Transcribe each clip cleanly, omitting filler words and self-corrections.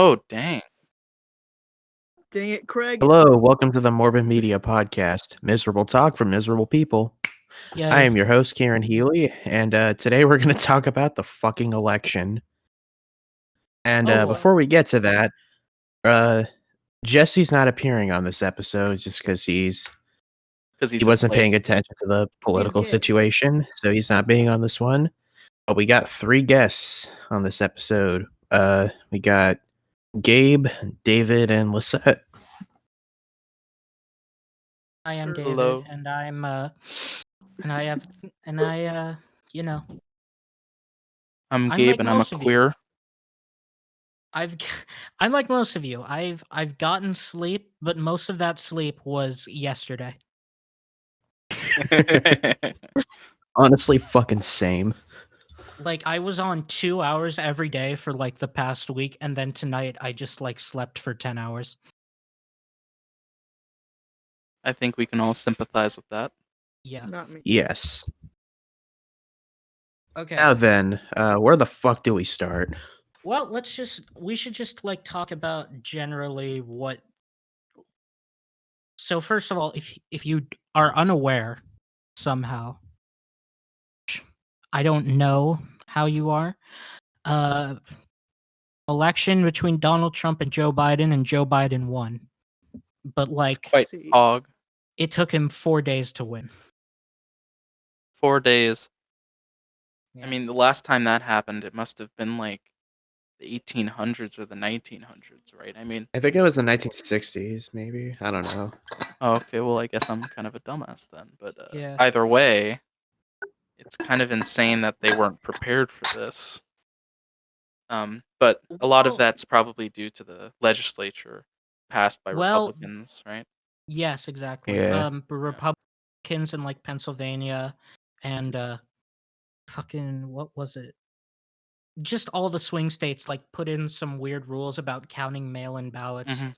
Oh, dang. Dang it, Craig. Hello, welcome to the Morbid Media Podcast, miserable talk from miserable people. I Yay. am your host, Kieran Healy, and today we're going to talk about the fucking election. And Oh, before we get to that, uh, Jesse's not appearing on this episode just because Because he he's wasn't afraid. paying attention to the political gay. situation, so he's not being on this one. But we got 3 guests on this episode. We got Gabe, David, and Lisette. I am Sure. David, Hello. and I you know, I'm I'm Gabe, like and I'm a most of you. queer. I'm like most of you. I've gotten sleep, but most of that sleep was yesterday. Honestly, fucking same. Like I was on 2 hours every day for like the past week, and then tonight I just like slept for 10 hours. I think we can all sympathize with that. Yeah. Not me. Yes. Okay. Now then, where the fuck do we start? Well, we should just like talk about generally what. So first of all, if you are unaware somehow, I don't know how you are. Election between Donald Trump and Joe Biden won. But It's like quite See. hog. it took him 4 days to win. 4 days. Yeah. I mean, the last time that happened, it must have been like the 1800s or the 1900s, right? I mean, I think it was the 1960s, maybe. I don't know. oh, okay, well, I guess I'm kind of a dumbass then. But Yeah. either way, it's kind of insane that they weren't prepared for this. But a lot of Well- that's probably due to the legislature passed by Well- Republicans, right? Yes, exactly. Yeah. Republicans in like Pennsylvania and fucking what was it? Just all the swing states like put in some weird rules about counting mail-in ballots Mhm.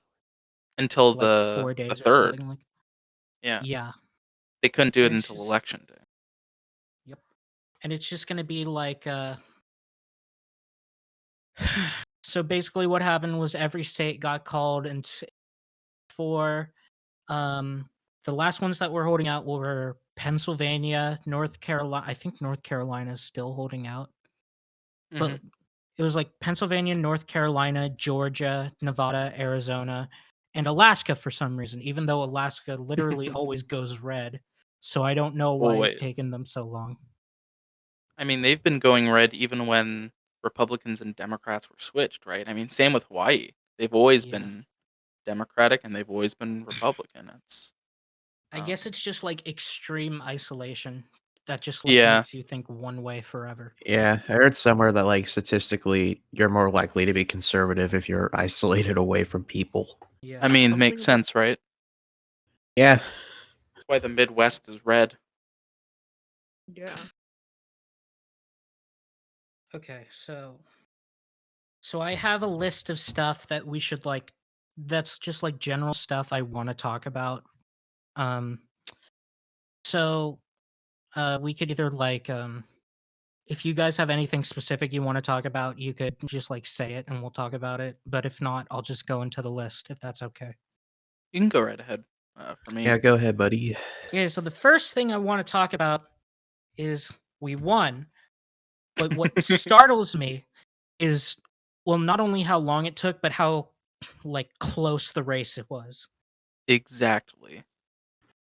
Until like 4 the days or third. something like. Yeah. Yeah. They couldn't do it And it's until just- election day. Yep. And it's just going to be like so basically what happened was every state got called, and for the last ones that were holding out were Pennsylvania, North Carolina. I think North Carolina is still holding out. But Mhm. it was like Pennsylvania, North Carolina, Georgia, Nevada, Arizona, and Alaska for some reason, even though Alaska literally always goes red. So I don't know why Always. it's taken them so long. I mean, they've been going red even when Republicans and Democrats were switched, right? I mean, same with Hawaii. They've always Yeah. been Democratic and they've always been Republican. It's I guess it's just like extreme isolation that just like Yeah. makes you think one way forever. Yeah, I heard somewhere that like statistically you're more likely to be conservative if you're isolated away from people. Yeah. I mean, Something makes about- sense, right? Yeah. That's why the Midwest is red. Yeah. Okay, so I have a list of stuff that we should like that's just like general stuff I want to talk about. Um so we could either like if you guys have anything specific you want to talk about, you could just like say it and we'll talk about it. But if not, I'll just go into the list if that's okay. You can go right ahead for me. Yeah, go ahead, buddy. Okay, so the first thing I want to talk about is we won. But what startles me is, well, not only how long it took, but how like close the race it was. Exactly.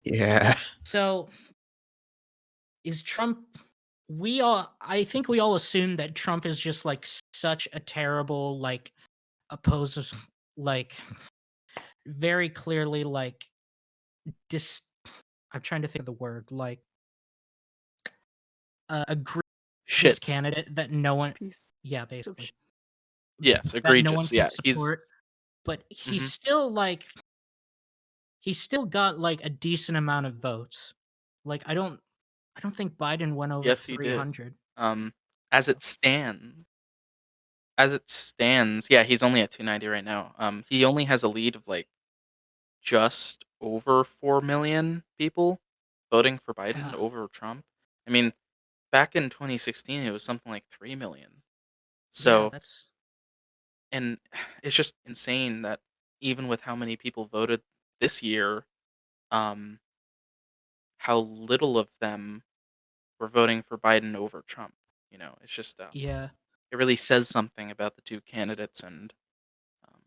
Yeah. So is Trump I think we all assume that Trump is just like such a terrible like opposes like very clearly like dis I'm trying to think of the word like egregious Shit. candidate that no one Piece. yeah of basically sh- Yes, that no one egregious. can Yeah, support, but he's Mhm. still like he's still got like a decent amount of votes. Like I don't think Biden went over Yes, he did. 300. As it stands, yeah, he's only at 290 right now. He only has a lead of like just over 4 million people voting for Biden Yeah. over Trump. I mean, back in 2016, it was something like 3 million. Yeah, So and it's just insane that even with how many people voted this year, um, how little of them were voting for Biden over Trump. It's just Yeah. it really says something about the two candidates, and um,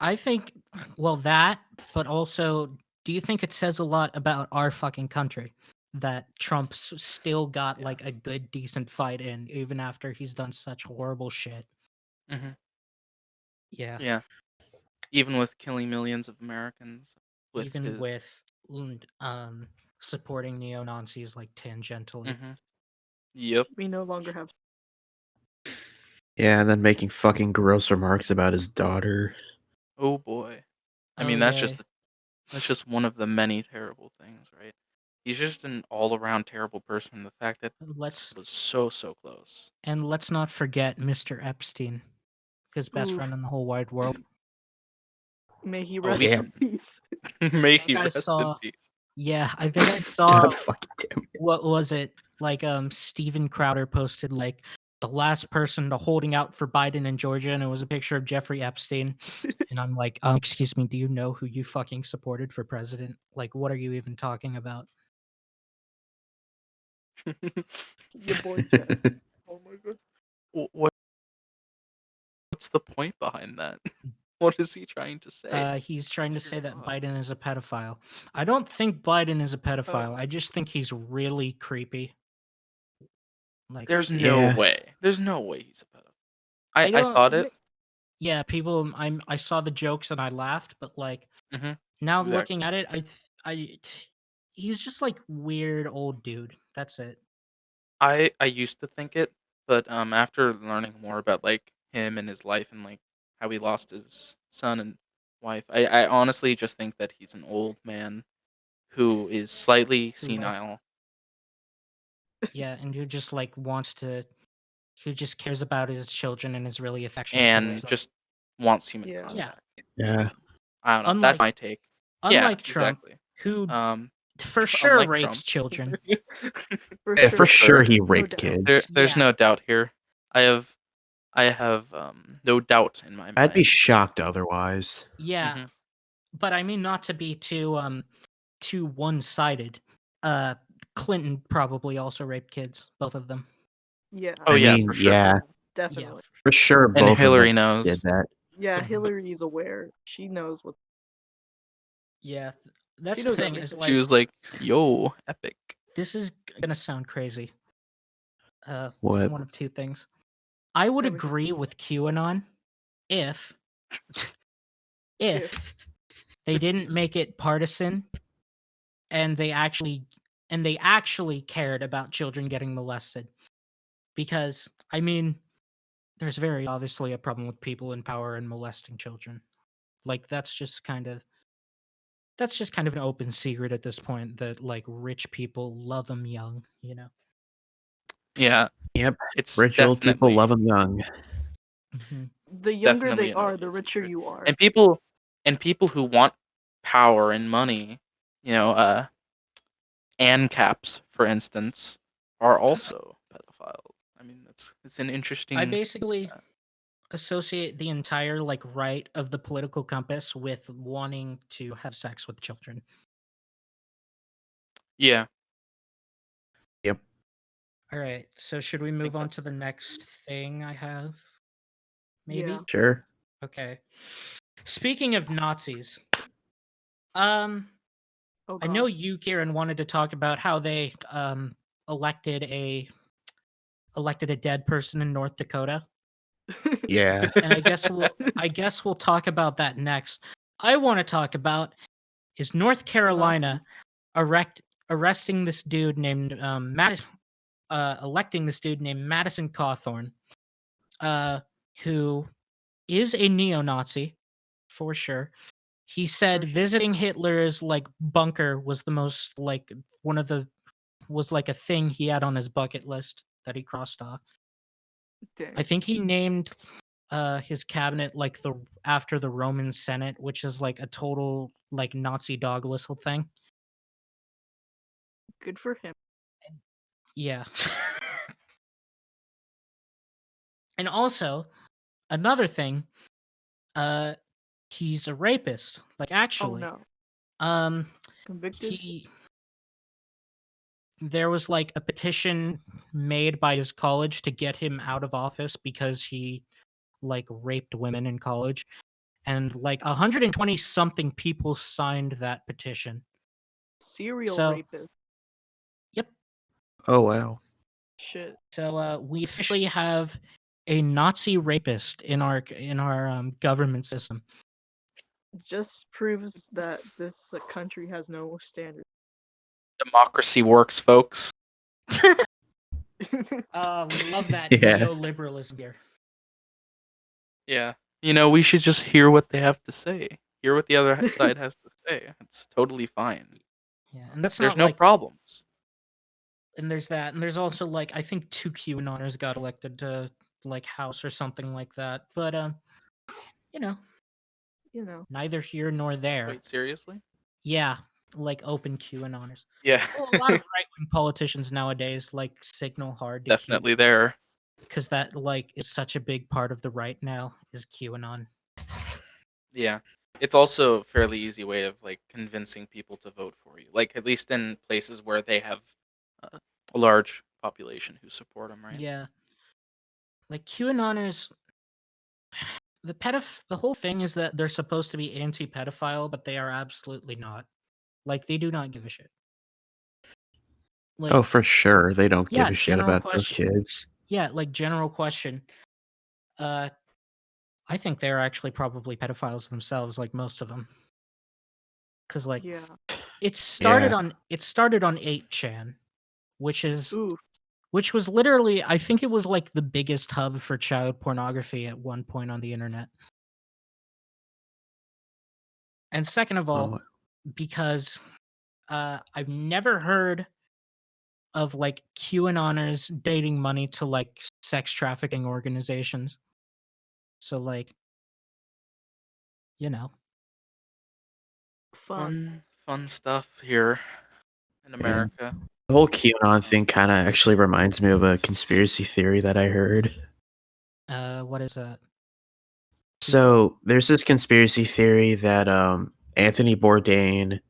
I think, well, that, but also, do you think it says a lot about our fucking country that Trump's still got Yeah. like a good, decent fight in, even after he's done such horrible shit? mhm, Yeah. yeah, even with killing millions of Americans with Even his. with supporting neo Nazis like tangentially. Yep. We no longer have. Yeah, and then making fucking gross remarks about his daughter. Oh boy. I Oh mean, yeah. that's just one of the many terrible things, right? He's just an all-around terrible person. The fact that this Let's was so close. not forget Mr. Epstein, his best Oof. friend in the whole wide world. May he Oh, rest yeah. in peace. May I he think I rest in saw. peace. Yeah, I think I God saw. fucking damn it. What was it? Like Steven Crowder posted like the last person to holding out for Biden in Georgia, and it was a picture of Jeffrey Epstein. And I'm like, excuse me, do you know who you fucking supported for president? Like, what are you even talking about? Your boy Jeff. Oh my god. What's the point behind that? What is he trying to say? He's trying to What's say your that thought? Biden is a pedophile. I don't think Biden is a Uh, pedophile. I just think he's really creepy. Like, there's no Yeah. way. There's no way he's a pedophile. I I don't. thought it. Yeah, people. I saw the jokes and I laughed, but like hmm now looking Exactly. at it, he's just like weird old dude. That's it. I used to think it, but after learning more about like him and his life and like how he lost his son and wife, I honestly just think that he's an old man who is slightly Who senile. Yeah, and who just like wants to, who just cares about his children and is really affectionate towards And them. just wants human Yeah. Yeah, contact. Yeah. I don't know. That's unlike my take. Yeah, unlike Trump, exactly. who Um, for sure unlike rapes Trump. children. For Yeah, sure. for sure sure. he No raped doubt. kids. There's Yeah, no doubt here. I have no doubt in my I'd be mind. shocked otherwise. yeah, hmm but I mean not to be too one-sided. Uh, Clinton probably also raped kids, both of them. Yeah. Oh I yeah, mean, for sure. yeah, Yeah, Definitely. for sure And both of them Hillary did knows. that. Yeah, Mhm. Hillary's aware. She knows what. yeah. She That's the knows thing is everything. She like was like, "Yo, epic." this is gonna sound crazy. What? One of two things. I would Everything. agree with QAnon if If. if they didn't make it partisan and they actually cared about children getting molested. Because I mean, there's very obviously a problem with people in power and molesting children. Like that's just kind of an open secret at this point that like rich people love them young, you know. Yeah, Yep. it's Rich old people love them young. Mhm. The younger definitely they an are, the open richer secret. you are. And people who want power and money, you know, ANCAPs, for instance, are also pedophiles. I mean, it's an I interesting. basically associate the entire like right of the political compass with wanting to have sex with children. Yeah, Yep. All right, so should we I move think on that's to the fair. next thing I have? Yeah. Maybe? Sure. Okay. Speaking of Nazis, um Oh I know god. you, Kieran, wanted to talk about how they elected a dead person in North Dakota. Yeah. And I guess we'll talk about that next. I want to talk about is North Carolina arresting this dude named electing this dude named Madison Cawthorn, uh, who is a neo-Nazi for sure. He said For sure. visiting Hitler's like bunker was the most like one of the was like a thing he had on his bucket list that he crossed off. Dang. I think he named his cabinet like the after the Roman Senate, which is like a total like Nazi dog whistle thing. Good for him. Yeah. And also, another thing Uh, he's a rapist. Like Oh actually, no. um, Convicted? there was like a petition made by his college to get him out of office because he like raped women in college, and like 120 something people signed that petition. Serial So, rapist. yep. Oh wow. Shit. So we officially have a Nazi rapist in our government system. Just proves that this country has no standards. Democracy works, folks. We love that Yeah. neoliberalism here. Yeah. We should just hear what they have to say. Hear what the other side has to say. It's totally fine. Yeah, and that's There's not no like, problems. and there's that, and there's also like I think 2 QAnoners got elected to like House or something like that. But you know, You know. neither here nor there. Wait, seriously? Yeah, like open QAnoners. Yeah. Well, a lot of right wing politicians nowadays like signal hard to Q Definitely there. because that like is such a big part of the right now is QAnon. Yeah. It's also a fairly easy way of like convincing people to vote for you. Like at least in places where they have a large population who support them, right? Yeah, like QAnoners. The whole thing is that they're supposed to be anti-pedophile, but they are absolutely not. Like they do not give a shit. Like Oh, for sure. They don't give yeah, a shit general about those question. kids. Yeah, like general question. Uh, I think they're actually probably pedophiles themselves, like most of them. Cause like Yeah. it started Yeah. on 8chan, which Ooh. was literally I think it was like the biggest hub for child pornography at one point on the internet. And second of all, Oh, because I've never heard of like QAnoners dating money to like sex trafficking organizations. So like, you know, Fun. Fun stuff here in and America. the whole QAnon thing kind of actually reminds me of a conspiracy theory that I heard. what is that? So there's this conspiracy theory that Anthony Bourdain,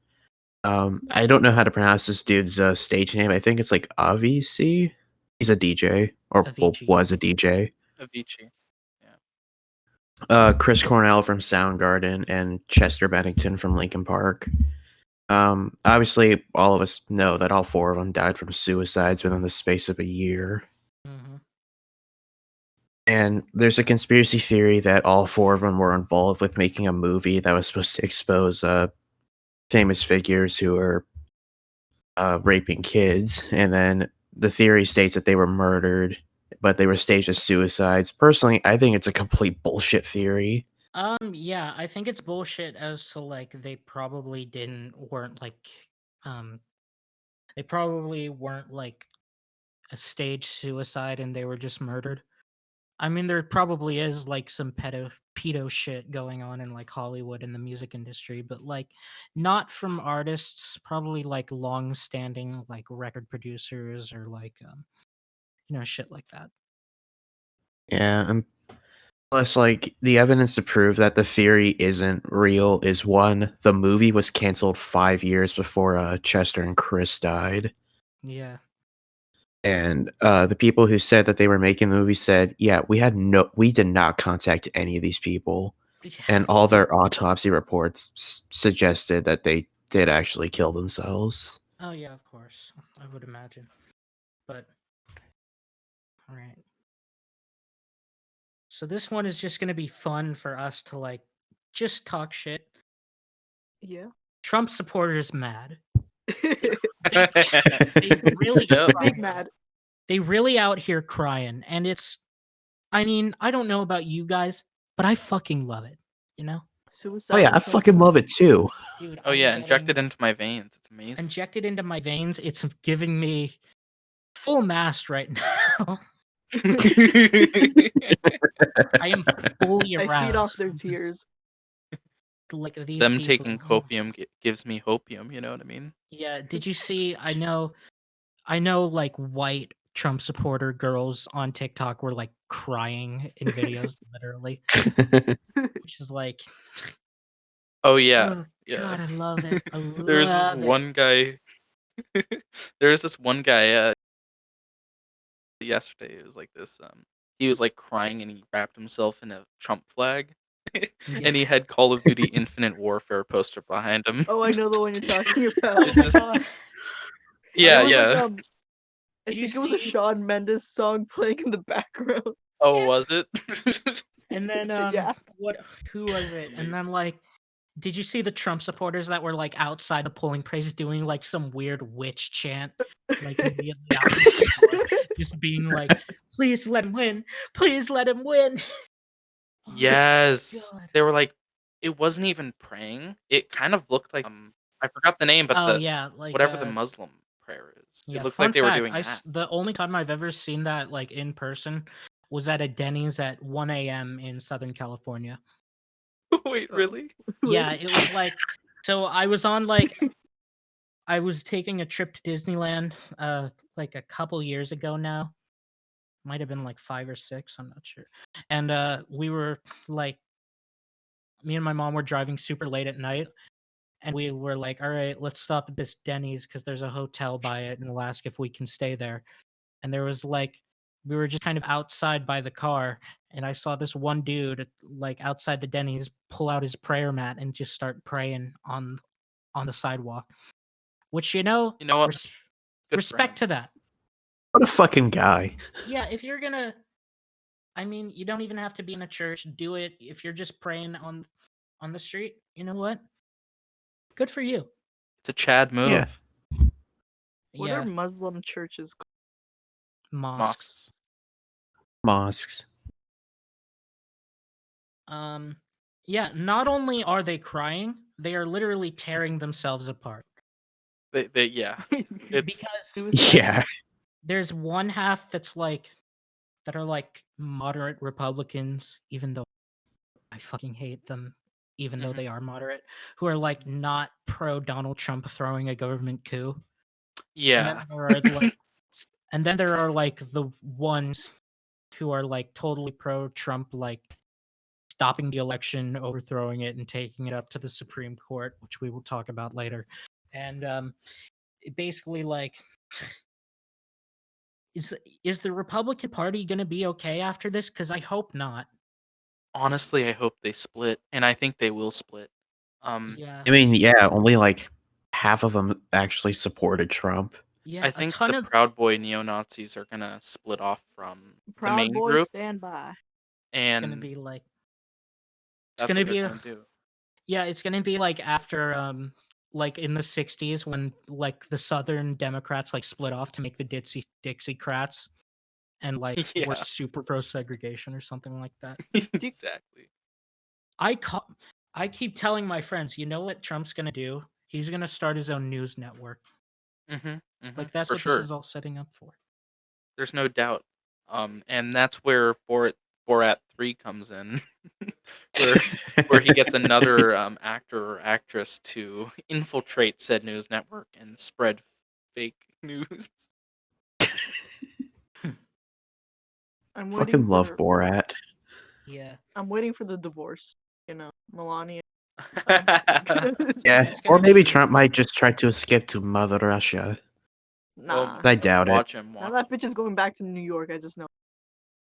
I don't know how to pronounce this dude's stage name. I think it's like Avicii. He's a DJ, or well, Avicii, yeah. was a DJ. Avicii. Chris Cornell from Soundgarden and Chester Bennington from Linkin Park. Obviously, all of us know that all four of them died from suicides within the space of a year. Mm-hmm. And there's a conspiracy theory that all four of them were involved with making a movie that was supposed to expose famous figures who are raping kids. And then the theory states that they were murdered, but they were staged as suicides. Personally, I think it's a complete bullshit theory. Yeah, I think it's bullshit as to like weren't like um they probably weren't like a staged suicide and they were just murdered. I mean, there probably is like some pedo shit going on in like Hollywood and the music industry, but like not from artists, probably like long standing like record producers or like shit like that. Yeah, and plus, like, the evidence to prove that the theory isn't real is one, the movie was canceled 5 years before Chester and Chris died. Yeah. And the people who said that they were making the movie said, yeah, we did not contact any of these people. And all their autopsy reports suggested that they did actually kill themselves. Oh yeah, of course. I would imagine. But all right. So this one is just going to be fun for us to like just talk shit. Yeah. Trump supporters mad. They really Yep. Big mad. They really out here crying, and I mean, I don't know about you guys, but I fucking love it. You know, Suicide. Oh yeah, I fucking love it too. dude. Oh I'm yeah, getting injected into my veins. It's amazing. injected into my veins. It's giving me full mast right now. I am fully I feed off aroused. their tears. Like these Them people. taking copium gives me hopium. You know what I mean? Yeah. Did you see? I know. Like white Trump supporter girls on TikTok were like crying in videos, literally, which is like, Oh yeah, oh yeah. god, I love it. I There's this love it. one guy. There's this one guy. Yesterday, it was like this. He was like crying and he wrapped himself in a Trump flag, Yeah. and he had Call of Duty Infinite Warfare poster behind him. Oh, I know the one you're talking about. Oh It's my just god. yeah, There was like yeah. I Did you think it was a see? Shawn Mendes song playing in the background. Oh, was it? And then Yeah. what? Who was it? And Amazing. then like, did you see the Trump supporters that were like outside the polling place doing like some weird witch chant, like immediately out the door, just being like, "Please let him win! Please let him win!" Oh my Yes, god. they were like, it wasn't even praying. It kind of looked like I forgot the name, but Oh yeah, like whatever the Muslim prayer is. It yeah. looked like Fun they were fact: doing that. the only time I've ever seen that like in person was at a Denny's at 1 a.m. in Southern California. Wait, Oh, really? Yeah, really? it was like, so I was on like I was taking a trip to Disneyland like a couple years ago now. Might have been like 5 or 6, I'm not sure. And we were like me and my mom were driving super late at night and we were like, "All right, let's stop at this Denny's cuz there's a hotel by it and we'll ask if we can stay there." And there was like we were just kind of outside by the car and I saw this one dude like outside the Denny's pull out his prayer mat and just start praying on the sidewalk. Which You know what? res- Good for respect him. to that. What a fucking guy. Yeah, if you're gonna, I mean, you don't even have to be in a church. Do it if you're just praying on the street. You know what? Good for you. It's a Chad Yeah. move. What are Yeah, Muslim churches called? mosques. Mosques. Mosques. Um, yeah. Not only are they crying, they are literally tearing themselves apart Yeah. It's because Suicide? Yeah. there's one half that's like that are like moderate Republicans, even though I fucking hate them, even though mhm. they are moderate, who are like not pro Donald Trump throwing a government coup. And then Yeah. there are like and then there are like the ones who are like totally pro Trump, like stopping the election, overthrowing it, and taking it up to the Supreme Court, which we will talk about later. And basically like is is the Republican Party gonna be okay after this? Because I hope not. Honestly, I hope they split, and I think they will split. Yeah. I mean, yeah, only like half of them actually supported Trump. Yeah, I a think ton the of Proud Boy neo-Nazis are gonna split off from the Proud main Boys group, stand by. it's gonna and be like it's that's gonna what they're be gonna do. yeah, it's gonna be like after like in the 60s when like the Southern Democrats like split off to make the Dixiecrats and like were Yeah, super pro segregation or something like that. exactly. I ca- I keep telling my friends, you know what Trump's gonna do? He's gonna start his own news network. Like that's For what this sure. is all setting up for. There's no doubt. And that's where Borat 3 comes in, where he gets another actor or actress to infiltrate said news network and spread fake news. I'm waiting Fucking love for Borat. Yeah. I'm waiting for the divorce. Melania. Yeah, It's or gonna maybe be Trump might just try to escape to Mother Russia. Well, Nah. But I doubt it. watch him. Now Watch that him. bitch is going back to New York, I just know.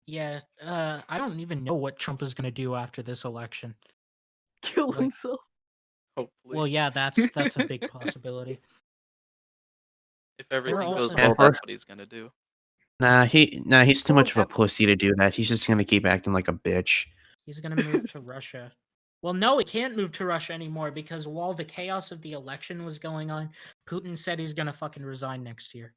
yeah, I don't even know what Trump is gonna do after this election. Kill Like himself. Hopefully, well yeah, that's a big possibility. if There are everything goes also well, Or that's what he's gonna do. he's too Going much of a pussy to do that. He's just gonna keep acting like a bitch. he's gonna move to Russia. Well, no, he can't move to Russia anymore because while the chaos of the election was going on, Putin said he's gonna fucking resign next year.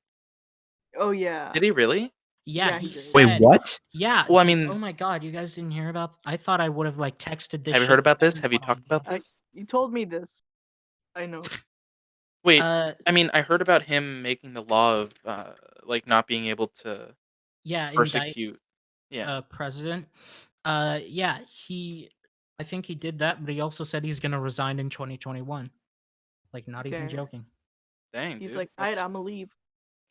Oh yeah. Did he really? Yeah, Yeah, he he did. Wait, said. what? Yeah, Well, I he. Oh mean, my god, you guys didn't hear about? I thought I would have like texted this have you heard shit to about this? Have you everyone on talked here. about this? You told me this. I know. Wait, Uh, I mean, I heard about him making the law of like not being able to yeah, indict persecute. Yeah. president. Yeah, he. I think he did that, but he also said he's gonna resign in 2021. Like, not even Damn. joking. Dang, He's dude. like, alright, I'ma leave.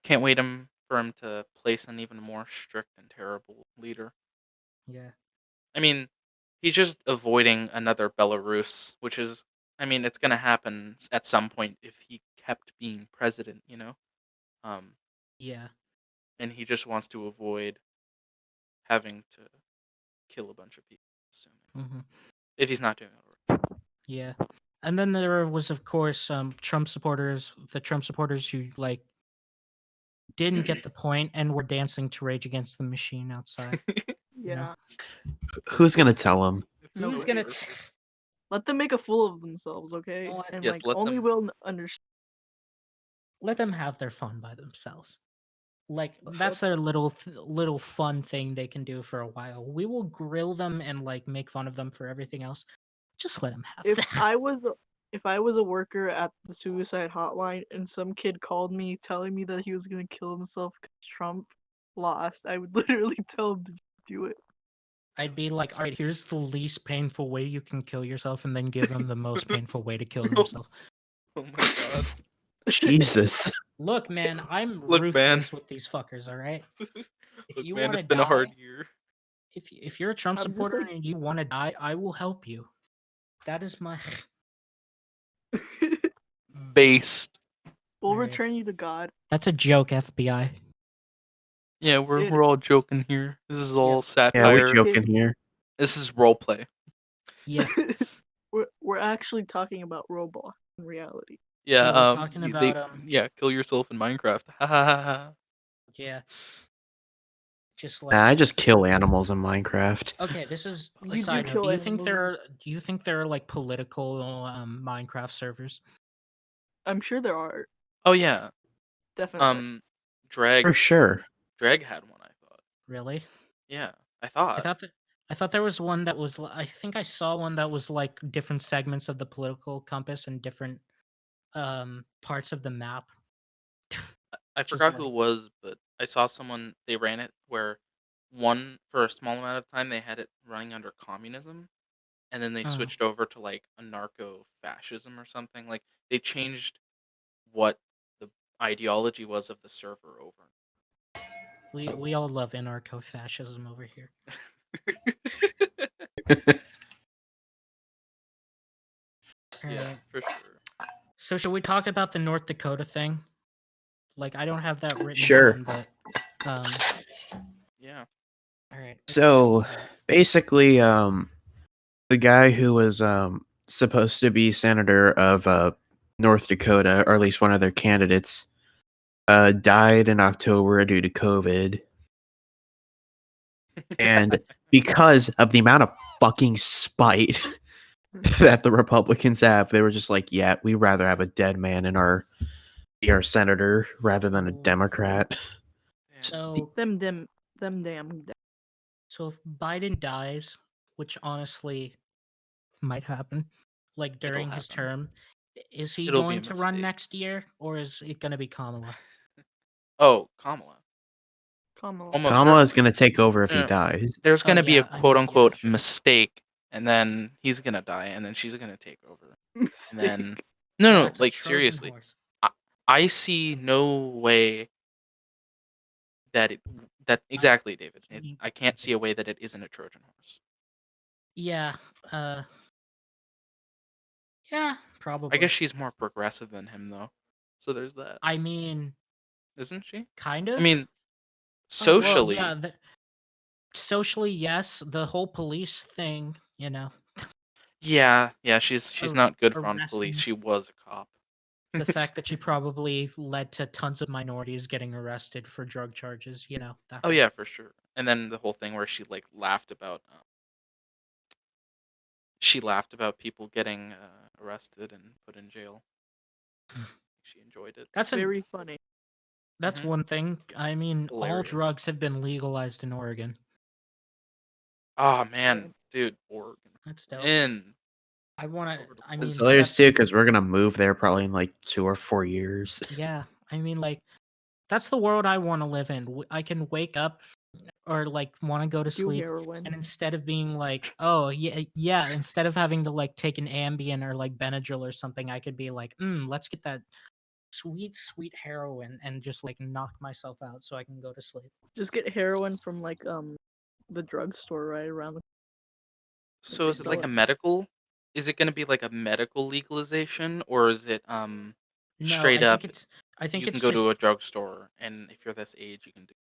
Can't wait him for him to place an even more strict and terrible leader. Yeah. I mean, he's just avoiding another Belarus, which is, I mean, it's gonna happen at some point if he kept being president, you know. Um, Yeah. and he just wants to avoid having to kill a bunch of people, assuming hmm if he's not doing it already. Yeah. And then there was, of course, Trump supporters, the Trump supporters who like didn't get the point and were dancing to Rage Against the Machine outside. You know, Yeah. Who's gonna tell him? It's No, who's so gonna? perfect. Let them make a fool of themselves, You okay? know what? And Yes, like let only them. we'll understand. Let them have their fun by themselves. Like Let that's their little fun thing they can do for a while. We will grill them and like make fun of them for everything else. Just let them have if that. if I was a worker at the suicide hotline and some kid called me telling me that he was gonna kill himself because Trump lost, I would literally tell him to do it. I'd be like, all right, here's the least painful way you can kill yourself, and then give them the most painful way to kill Oh, themselves. oh my god! Jesus. Look, man, I'm Look, man. ruthless with these fuckers. All right. If Look, you man. want to It's been a hard die, year. if you're a Trump I'm just supporter like, and you want to die, I will help you. That is my. Based. we'll All right. return you to God. That's a joke, FBI. Yeah, we're It we're all joking here. This is all Yep. Yeah, we're satire. it joking here. This is role play. Yeah. we're actually talking about Roblox in reality. Yeah. Yeah, we're talking They. about Yeah. Kill yourself in Minecraft. Ha ha ha ha. yeah, just Nah, like I just kill animals in Minecraft. okay, this is a You do side note. kill animals. Do you think there are like political Minecraft servers? I'm sure there are, Oh yeah. definitely. Um, For Drag. sure. Drag had one. I thought. Really? Yeah, I I thought. thought that I thought there was one that was I think I saw one that was like different segments of the political compass and different parts of the map. I Just forgot who like it was, but I saw someone. They ran it where one for a small amount of time they had it running under communism, and then they uh, switched over to like anarcho fascism or something. Like they changed what the ideology was of the server over. we all love anarcho fascism over here. All Yeah, right. for sure. So should we talk about the North Dakota thing? Like I don't have that written Sure. down, but Yeah. all right, let's see So here. basically, the guy who was supposed to be senator of North Dakota, or at least one of their candidates, died in October due to COVID. And because of the amount of fucking spite that the Republicans have, they were just like, yeah, we'd rather have a dead man in be our senator rather than a So, Democrat. Damn. so Them damn. so if Biden dies, which honestly might happen, like It'll during his happen. term, is he It'll be a going to run mistake. next year or is it going to be Kamala? Oh, Kamala. Kamala. Almost Kamala is certainly. going to take over if he No, dies. there's Oh gonna be a yeah, I quote mean, yeah, unquote sure. mistake, and then he's gonna die, and then she's gonna take over. And then Mistake. no, Yeah, no, that's a like Trojan seriously, horse. I, I see no way that that exactly, David. I can't see a way that it isn't a Trojan horse. Yeah, yeah, I guess probably. she's more progressive than him, though. So there's that, I mean, isn't she? kind I of. mean, Well, yeah, socially, socially, yes. The whole police thing, yeah, yeah. She's not good on police. arresting She was a cop. the fact that she probably led to tons of minorities getting arrested for drug charges, that Oh whole yeah, for sure. And then the whole thing where she like laughed about people getting arrested and put in jail. She enjoyed it. that's an Very funny. that's Hmm. one thing. I mean, all Hilarious. drugs have been legalized in Oregon. Oh Right. man, dude, Oregon. That's dope. In I want to over to I It's mean, hilarious that's too because we're gonna move there probably in like 2 or 4 years. yeah. I mean, like that's the world I want to live in. I can wake up or like want to go to Do sleep heroin. and instead of being like, "Oh, yeah, instead of having to like take an Ambien or like Benadryl or something, I could be like, let's get that sweet, sweet heroin and just like knock myself out so I can go to sleep. Just get heroin from like the drugstore right around the. So They is it sell like a it. medical? Is it going to be like a medical legalization, or is it No, straight up? I think You can it's go just to a drugstore, and if you're this age, you can do.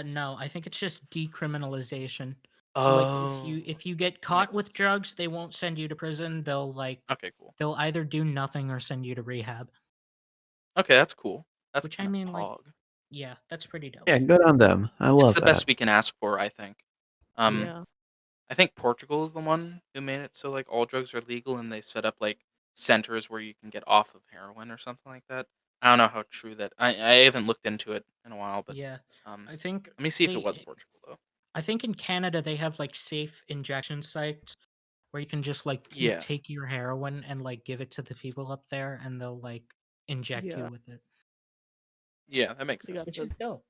no, I think it's just decriminalization. So like Oh, if you get that caught makes with sense. drugs, they won't send you to prison. Okay, cool. They'll either do nothing or send you to rehab. Okay, that's cool. That's Which I kind of mean, like, pog. yeah, that's pretty dope. Yeah, good on them. I It's love the that. best we can ask for, I think. Um, Yeah. I think Portugal is the one who made it so like all drugs are legal, and they set up like centers where you can get off of heroin or something like that. I don't know how true that. I haven't looked into it in a while, but Yeah. um, I think let me see if it was Portugal though. I think in Canada they have like safe injection sites where you can just like Yeah, take your heroin and like give it to the people up there and they'll like inject you Yeah. with it. yeah, that makes They sense. got Which the is dope,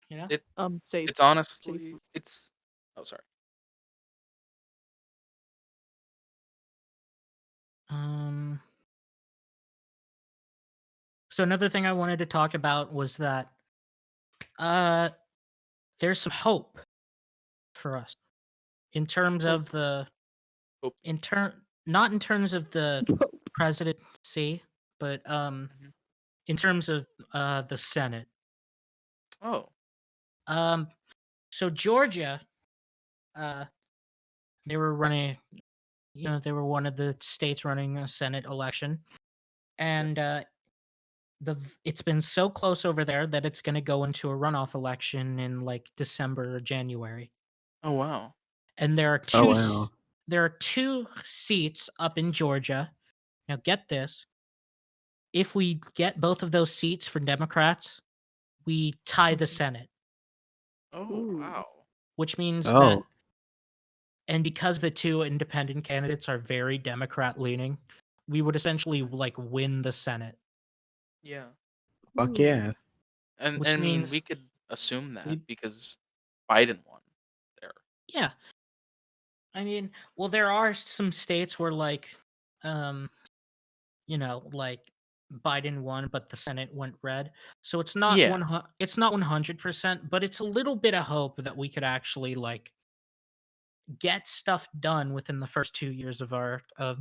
you know? It safe. it's honestly it's. Oh, sorry. Um so another thing I wanted to talk about was that uh there's some hope for us in terms Hope. of the Hope. not in terms of the presidency, but Mhm. in terms of the Senate. Oh, Um so Georgia, uh they were running, they were one of the states running a Senate election, yes. and it's been so close over there that it's going to go into a runoff election in like December or January. Oh wow. And Oh wow. there are two seats up in Georgia. Now get this: if we get both of those seats for Democrats, we tie the Mhm. Senate, Oh Ooh. wow. which means that, Oh, and because the two independent candidates are very Democrat leaning, we would essentially Mhm. like win the Senate, Yeah. fuck Ooh. yeah. And which I mean, we means could assume that we because Biden won there. yeah. I mean, well, there are some states where like, um, like Biden won, but the Senate went red. So Yeah. it's not 100%, but it's a little bit of hope that we could actually like get stuff done within the first 2 years of our of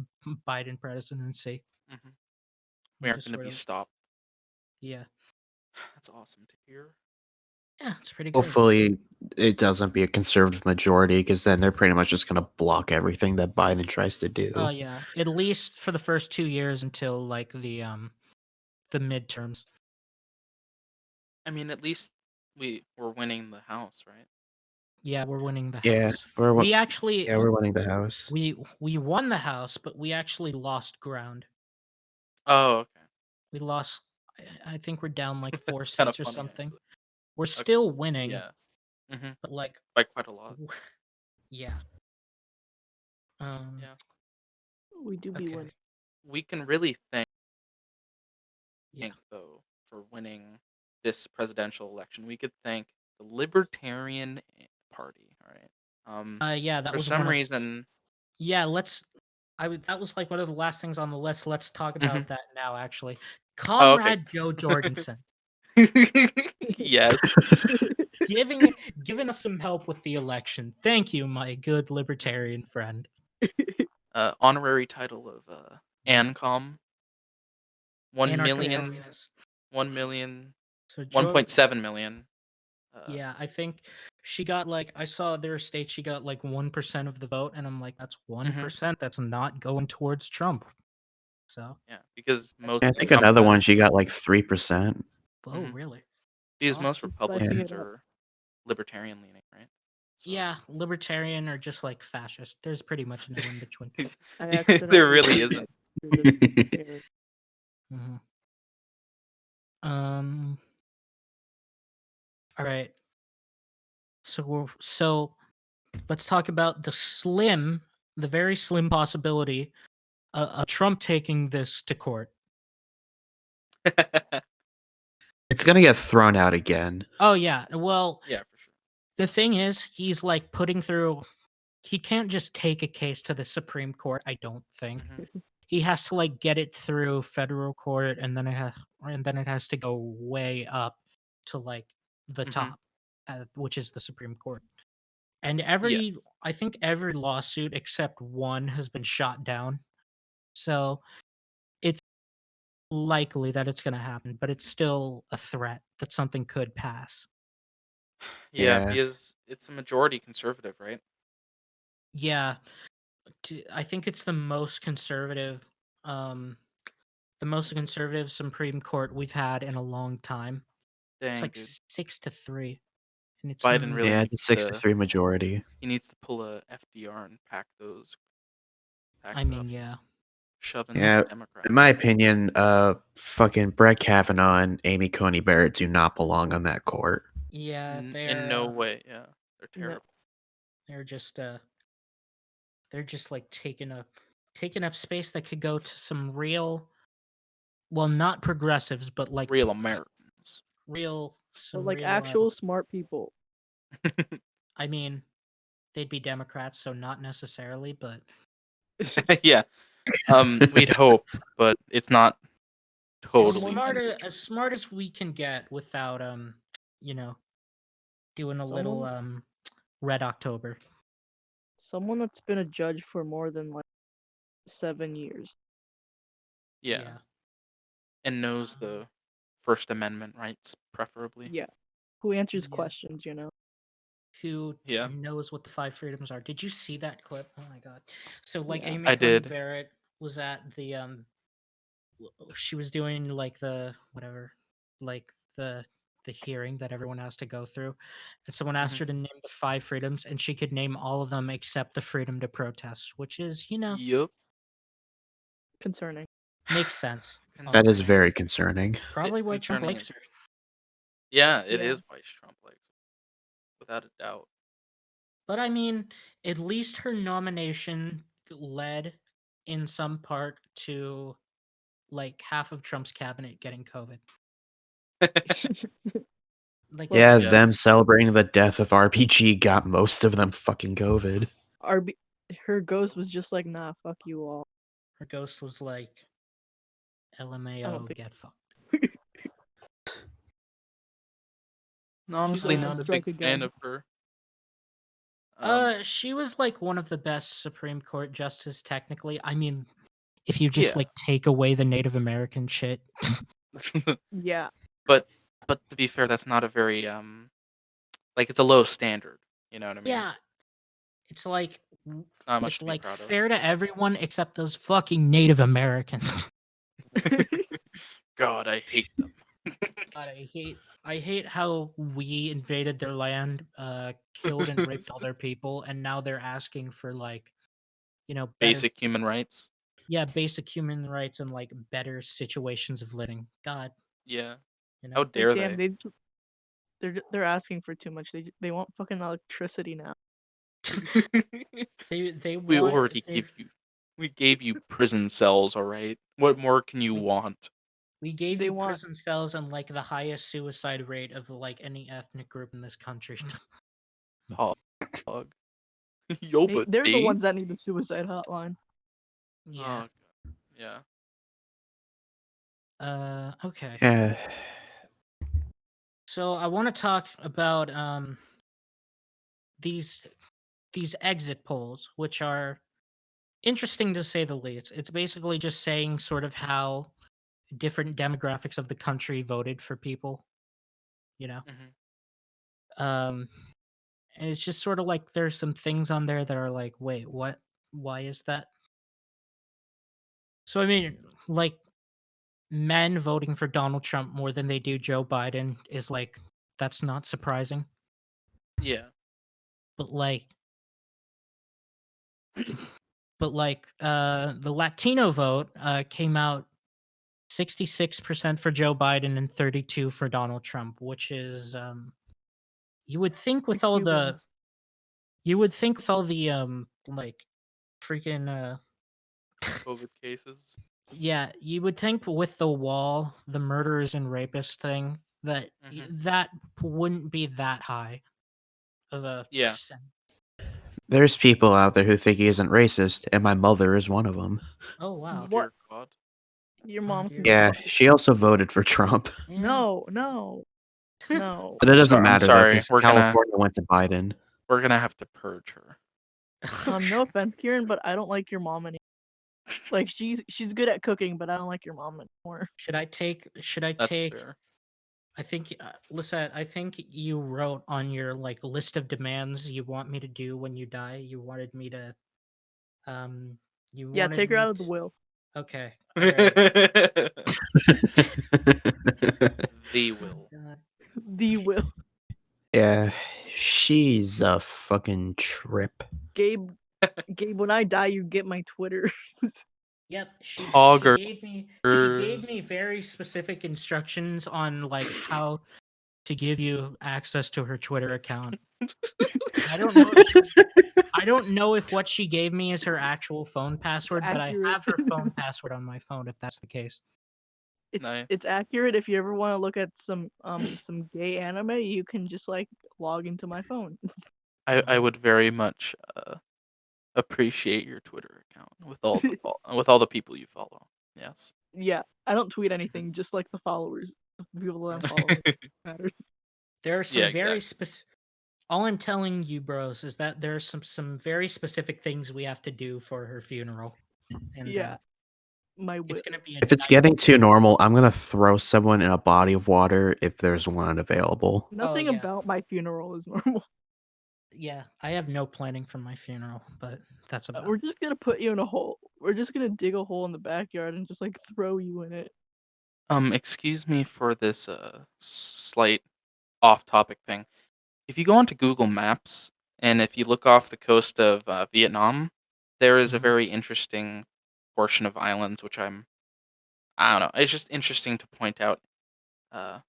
Biden presidency. Hmm. We And aren't just going to sort be of stopped. yeah, That's awesome to hear. yeah, it's pretty great. Hopefully, it doesn't be a conservative majority because then they're pretty much just going to block everything that Biden tries to Oh do. yeah, at least for the first 2 years until like the midterms. I mean, at least we're winning the house, right? Yeah, we're winning the Yeah, house. We actually we're winning the house. we won the house, but we actually lost ground. Oh, okay. We lost. I think we're down like four That's kind of seats or funny something. actually. We're Okay. still winning, Yeah. Hmm. but like, By quite a lot. yeah. Um. Yeah. We do be winning. Okay. We can really Yeah. thank though for winning this presidential election. We could thank the Libertarian Party. All right. Yeah. That For was some one of. reason. Yeah. Let's. I would. That was like one of the last things on the list. Let's talk Hmm. about that now. Actually, Oh, okay. Comrade Joe Jorgensen Yes. giving us some help with the election. Thank you, my good libertarian friend. Honorary title of ANCOM. 1 million, Anarcho-communist. 1 million, So Joe. 1.7 million. Uh, Yeah, I think she got like I saw their state she got like 1% of the vote, and I'm like, that's hmm 1%. That's not going towards Trump. So yeah, because that's most I think that's another Trump. one she got like 3%. oh Hmm. really? Because Fuck. most She's spicing Republicans it up. are libertarian leaning, right? So Yeah, libertarian or just like fascist. There's pretty much no in between. I there accidentally really voted isn't. through this error. Hmm. Um. All right. So let's talk about the very slim possibility of Trump taking this to court. It's gonna get thrown out again. Oh yeah. Well, Yeah, for sure. the thing is, he's like putting through. He can't just take a case to the Supreme Court. I don't think Hmm. he has to like get it through federal court, and then it has to go way up to like the Mhm. top, which is the Supreme Court. And Yes. I think every lawsuit except one has been shot down. So it's likely that it's going to happen, but it's still a threat that something could pass. Yeah, Yeah. because it's a majority conservative, right? Yeah, I think it's um, the most conservative Supreme Court we've had in a long time. It's Dang, like dude. 6-3, and it's Biden really Yeah, needs the 6-3 majority. he needs to pull a FDR and pack I it up, mean, yeah, shove in Yeah, those Democrats. in my opinion, fucking Brett Kavanaugh and Amy Coney Barrett do not belong on that court. yeah, In no way, yeah. They're No. terrible. they're just they're just like taking up space that could go to some real, well, not progressives, but like Real Americans. But some like real. actual smart people. I mean, they'd be Democrats, so not necessarily, but Yeah. We'd hope, but it's not totally Someone tempted. as smart as we can get without you know, doing a little someone Red October. someone that's been a judge for more than like 7 years. Yeah. And knows the First Amendment rights, preferably. Yeah. Who answers Yeah. questions, you know? Who Yeah. knows what the five freedoms are? Did you see that clip? Oh my god! So like Yeah. Amy I Coney did. Barrett was at the she was doing like the whatever, like the hearing that everyone has to go through, and someone asked Mhm. her to name the five freedoms, and she could name all of them except the freedom to protest, which is, Yup. Concerning. makes sense. That is Honestly, Concerning. very concerning. probably why Trump Concerning likes is her. yeah, it Yeah. is why Trump likes it, without a doubt. But I mean, at least her nomination led in some part to like half of Trump's cabinet getting COVID. Like Well, Yeah, Yeah. them celebrating the death of RPG got most of them fucking COVID. RB her ghost was just like, nah, fuck you all. her ghost was like, I don't LMAO, think get fucked. she's Honestly, like, not a big strike fan again. of her. She was like one of the best Supreme Court justice technically. I mean, if you just Yeah. like take away the Native American shit. Yeah. but to be fair, that's not a very like it's a low standard. You know what I mean? Yeah, it's like Not much it's to be like proud of. fair to everyone except those fucking Native Americans. God, I hate them. God, I hate how we invaded their land, killed and raped all their people, and now they're asking for like, better, Basic human rights. yeah, basic human rights and like better situations of living. God, Yeah. you How know. Like dare damn, they? they're asking for too much. They want fucking electricity now. They we want already give you we gave you prison cells, all right? What more can you we, want? we gave They you want prison cells and like the highest suicide rate of like any ethnic group in this country. Hog. Yo, but they're the ones that base? need the suicide hotline. Yeah. Oh, yeah. Okay. Yeah. So I want to talk about these exit polls, which are interesting to say the least. It's basically just saying sort of how different demographics of the country voted for people, you know. Mhm. Um and it's just sort of like there's some things on there that are like, wait, what? Why is that? So I mean, like men voting for Donald Trump more than they do Joe Biden is like that's not surprising. Yeah. But like the Latino vote came out 66% for Joe Biden and 32 for Donald Trump, which is you would think The with all the Cubans. like freaking COVID cases. yeah, you would think with the wall, the murderers and rapists thing that Mhm. that wouldn't be that high of a Yeah. percent. There's people out there who think he isn't racist, and my mother is one of them. Oh wow. Oh What? dear God. Your Oh, mom dear can go Yeah, fuck. she also voted for Trump. Yeah. No, no, no. But it doesn't I'm matter though, sorry. because California went to Biden. We're gonna have to purge her. No offense, Kieran, but I don't like your mom anymore. Like she's good at cooking, but I don't like your mom anymore. Should I take? That's fair. I think, Lisette, I think you wrote on your like list of demands you want me to do when you die. You wanted me to, um, you Yeah, wanted take her me out of the to. will. Okay, all right. The Oh, will. God. The will. Yeah, she's a fucking trip. Gabe, when I die, you get my Twitter. Yep, she Poggers. gave me very specific instructions on like how to give you access to her Twitter account. I don't know if I don't know if what she gave me is her actual phone password, but I accurate. have her phone password on my phone if that's the case. Nice. It's accurate. If you ever want to look at some gay anime, you can just like log into my phone. I would very much appreciate your Twitter account with all the people you follow. Yes. Yeah, I don't tweet anything, just like the followers, the people that I'm following matters. There are some Yeah, very exactly. specific. All I'm telling you, bros, is that there are some very specific things we have to do for her funeral, and Yeah, my will. it's gonna be a If it's night. getting too normal, I'm gonna throw someone in a body of water if there's one available. Nothing yeah. about my funeral is normal. Yeah, I have no planning for my funeral, but that's about. We're just gonna put you in a hole. We're just gonna dig a hole in the backyard and just like throw you in it. Excuse me for this slight off-topic thing. If you go onto Google Maps and if you look off the coast of Vietnam, there is a Mhm. very interesting portion of islands which I don't know. It's just interesting to point out. Uh,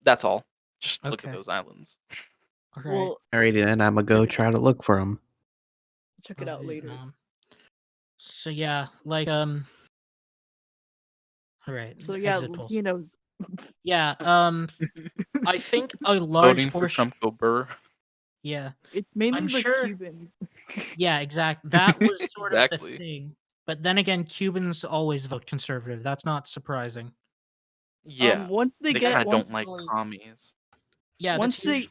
that's all. Just look at Okay. those islands. All right. Well, Alrighty then, I'm gonna go try to look for him. check it out later. Vietnam. So yeah, like all right, So yeah, exit polls. Latinos. Yeah, I think a large Voting for portion. Trump go burr. Yeah, It's mainly I'm the sure. Cubans. Yeah, exact. That was sort of the Exactly. thing. But then again, Cubans always vote conservative. That's not surprising. Yeah. Once they They get kind of don't once like Really- commies. Yeah, once they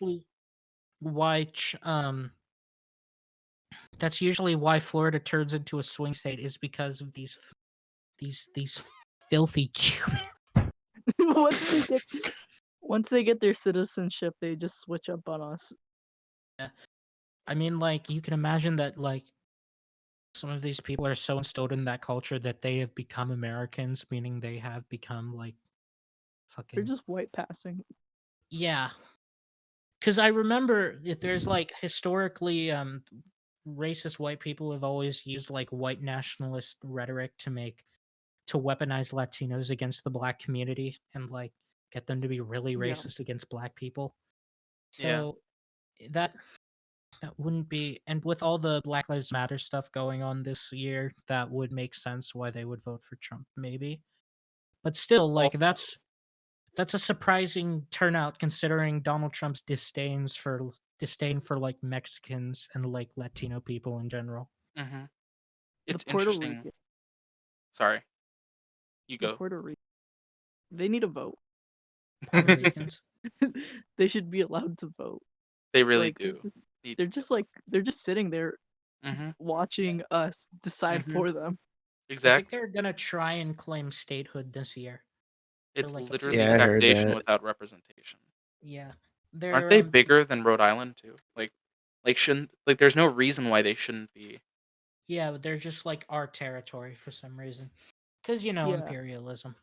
that's usually why Florida turns into a swing state is because of these filthy Cubans. once they get their citizenship, they just switch up on us. I mean, like you can imagine that like some of these people are so instilled in that culture that they have become Americans, meaning they have become like They're fucking just white passing. yeah. Because I remember if there's like historically racist white people have always used like white nationalist rhetoric to weaponize Latinos against the black community and like get them to be really Yeah. racist against black people. Yeah. So that that wouldn't be, and with all the Black Lives Matter stuff going on this year, that would make sense why they would vote for Trump, maybe. But still, like Also, that's a surprising turnout considering Donald Trump's disdain for like Mexicans and like Latino people in general. hmm The it's Puerto interesting. Rican. Sorry, you The go. Puerto Rican. They need a vote. Puerto Ricans. They should be allowed to vote. They really Like do. Need they're to just like they're just sitting there mm-hmm. watching us decide Mm-hmm. for them. I think Exactly. they're gonna try and claim statehood this year. It's like literally Yeah, I heard taxation that. without representation. Yeah, Aren't they're they bigger than Rhode Island too? Shouldn't there's no reason why they shouldn't be. yeah, but they're just like our territory for some reason, because you know Yeah. imperialism.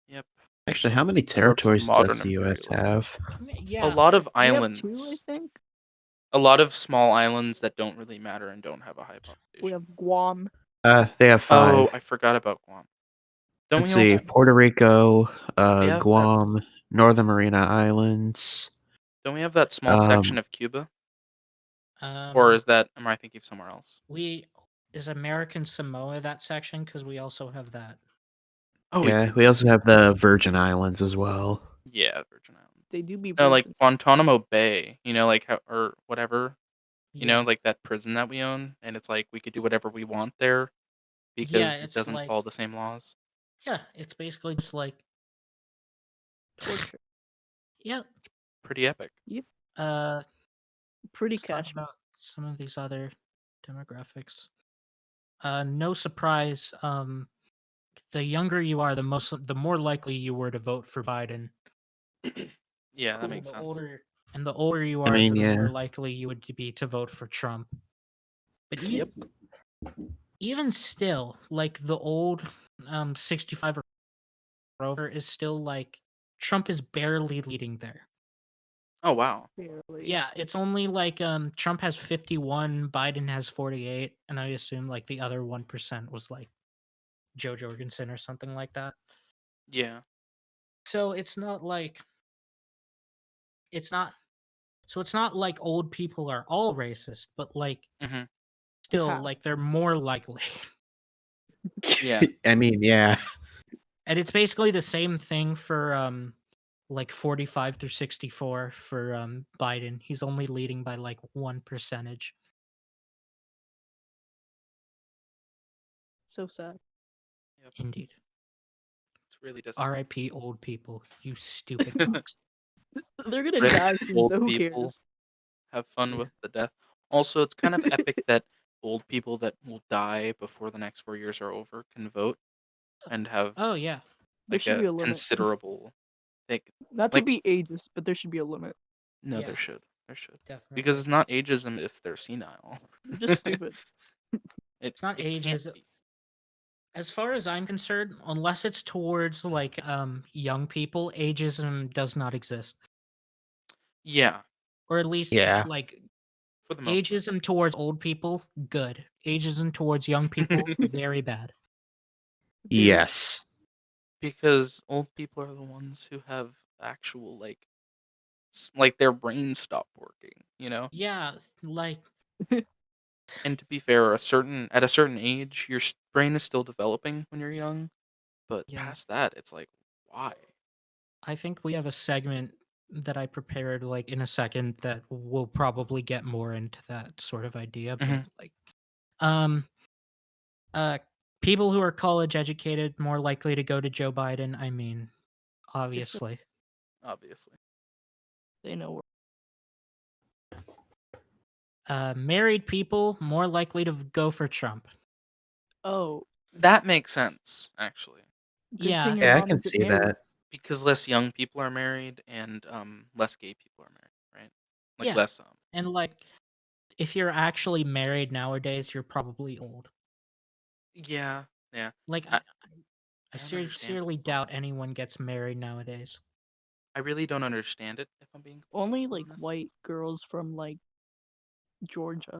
Yep. Actually, how many Most territories modern does the US imperialism. have? A Yeah, lot of We have 2, I islands. think. A lot of small islands that don't really matter and don't have a high We population. have Guam. They have 5. Oh, I forgot about Guam. Don't Let's we also? see: Puerto Rico, Yeah, Guam, Northern Marina Islands. don't we have that small section Um, of Cuba? Or um, am I thinking of somewhere else? we is American Samoa that section because we also have that. Oh, we yeah, do. we also have the Virgin Islands as well. Yeah, Virgin Islands. They do be No, like virgin. Guantanamo Bay. Like how or whatever. You know, Yeah. like that prison that we own, and it's like we could do whatever we want there Yeah, because it it's doesn't like follow the same laws. yeah, it's basically just like Torture. yeah. Pretty epic. Yep. Uh, Pretty let's talk cash. about some of these other demographics. No surprise. The younger you are, the more likely you were to vote for Biden. Yeah, that Cool. makes sense. The older you I are, mean, the yeah. more likely you would be to vote for Trump. But Yep. even still, like the old 65 or over is still like Trump is barely leading there. Oh wow. Barely. Yeah, it's only like Trump has 51, Biden has 48, and I assume like the other 1% was like Joe Jorgensen or something like that. Yeah. So it's not like it's not so it's not like old people are all racist, but like Hmm. still How? like they're more likely. Yeah. I mean, yeah. And it's basically the same thing for like 45 through 64 for Biden. He's only leading by like 1%. So sad. Yep. Indeed. It's really disappointing. RIP old people, you stupid fucks. They're gonna Rip die soon, old so who people. cares? Have fun Yeah. with the death. Also, it's kind of epic that old people that will die before the next 4 years are over can vote and have Oh yeah. There like should be a a limit. considerable like Not to like be ageist, but there should be a limit. no, Yeah, there should. There should. Because definitely. it's not ageism if they're senile. They're just stupid. It's not It can't ages. be. As far as I'm concerned, unless it's towards like young people, ageism does not exist. Yeah, Or at least Yeah. like for the most part. ageism towards old people, good. Ageism towards young people, very bad. Very. Yes. Because old people are the ones who have actual like their brains stop working, you know? Yeah, like And to be fair, at a certain age, your brain is still developing when you're young, but yeah. past that, it's like, why? I think we have a segment that I prepared like in a second that will probably get more into that sort of idea, but Hmm. like um uh people who are college educated more likely to go to Joe Biden. I mean, obviously. Obviously. They know. Married people more likely to go for Trump. Oh, That makes sense, actually, good Yeah, thing your Yeah, I mom can isn't see married. that. because less young people are married and less gay people are married, right? Like yeah. less And like if you're actually married nowadays, you're probably old. yeah, yeah. Like I, I I don't understand it, sincerely doubt honestly. anyone gets married nowadays. I really don't understand it, if I'm being Only like honest. white girls from like Georgia.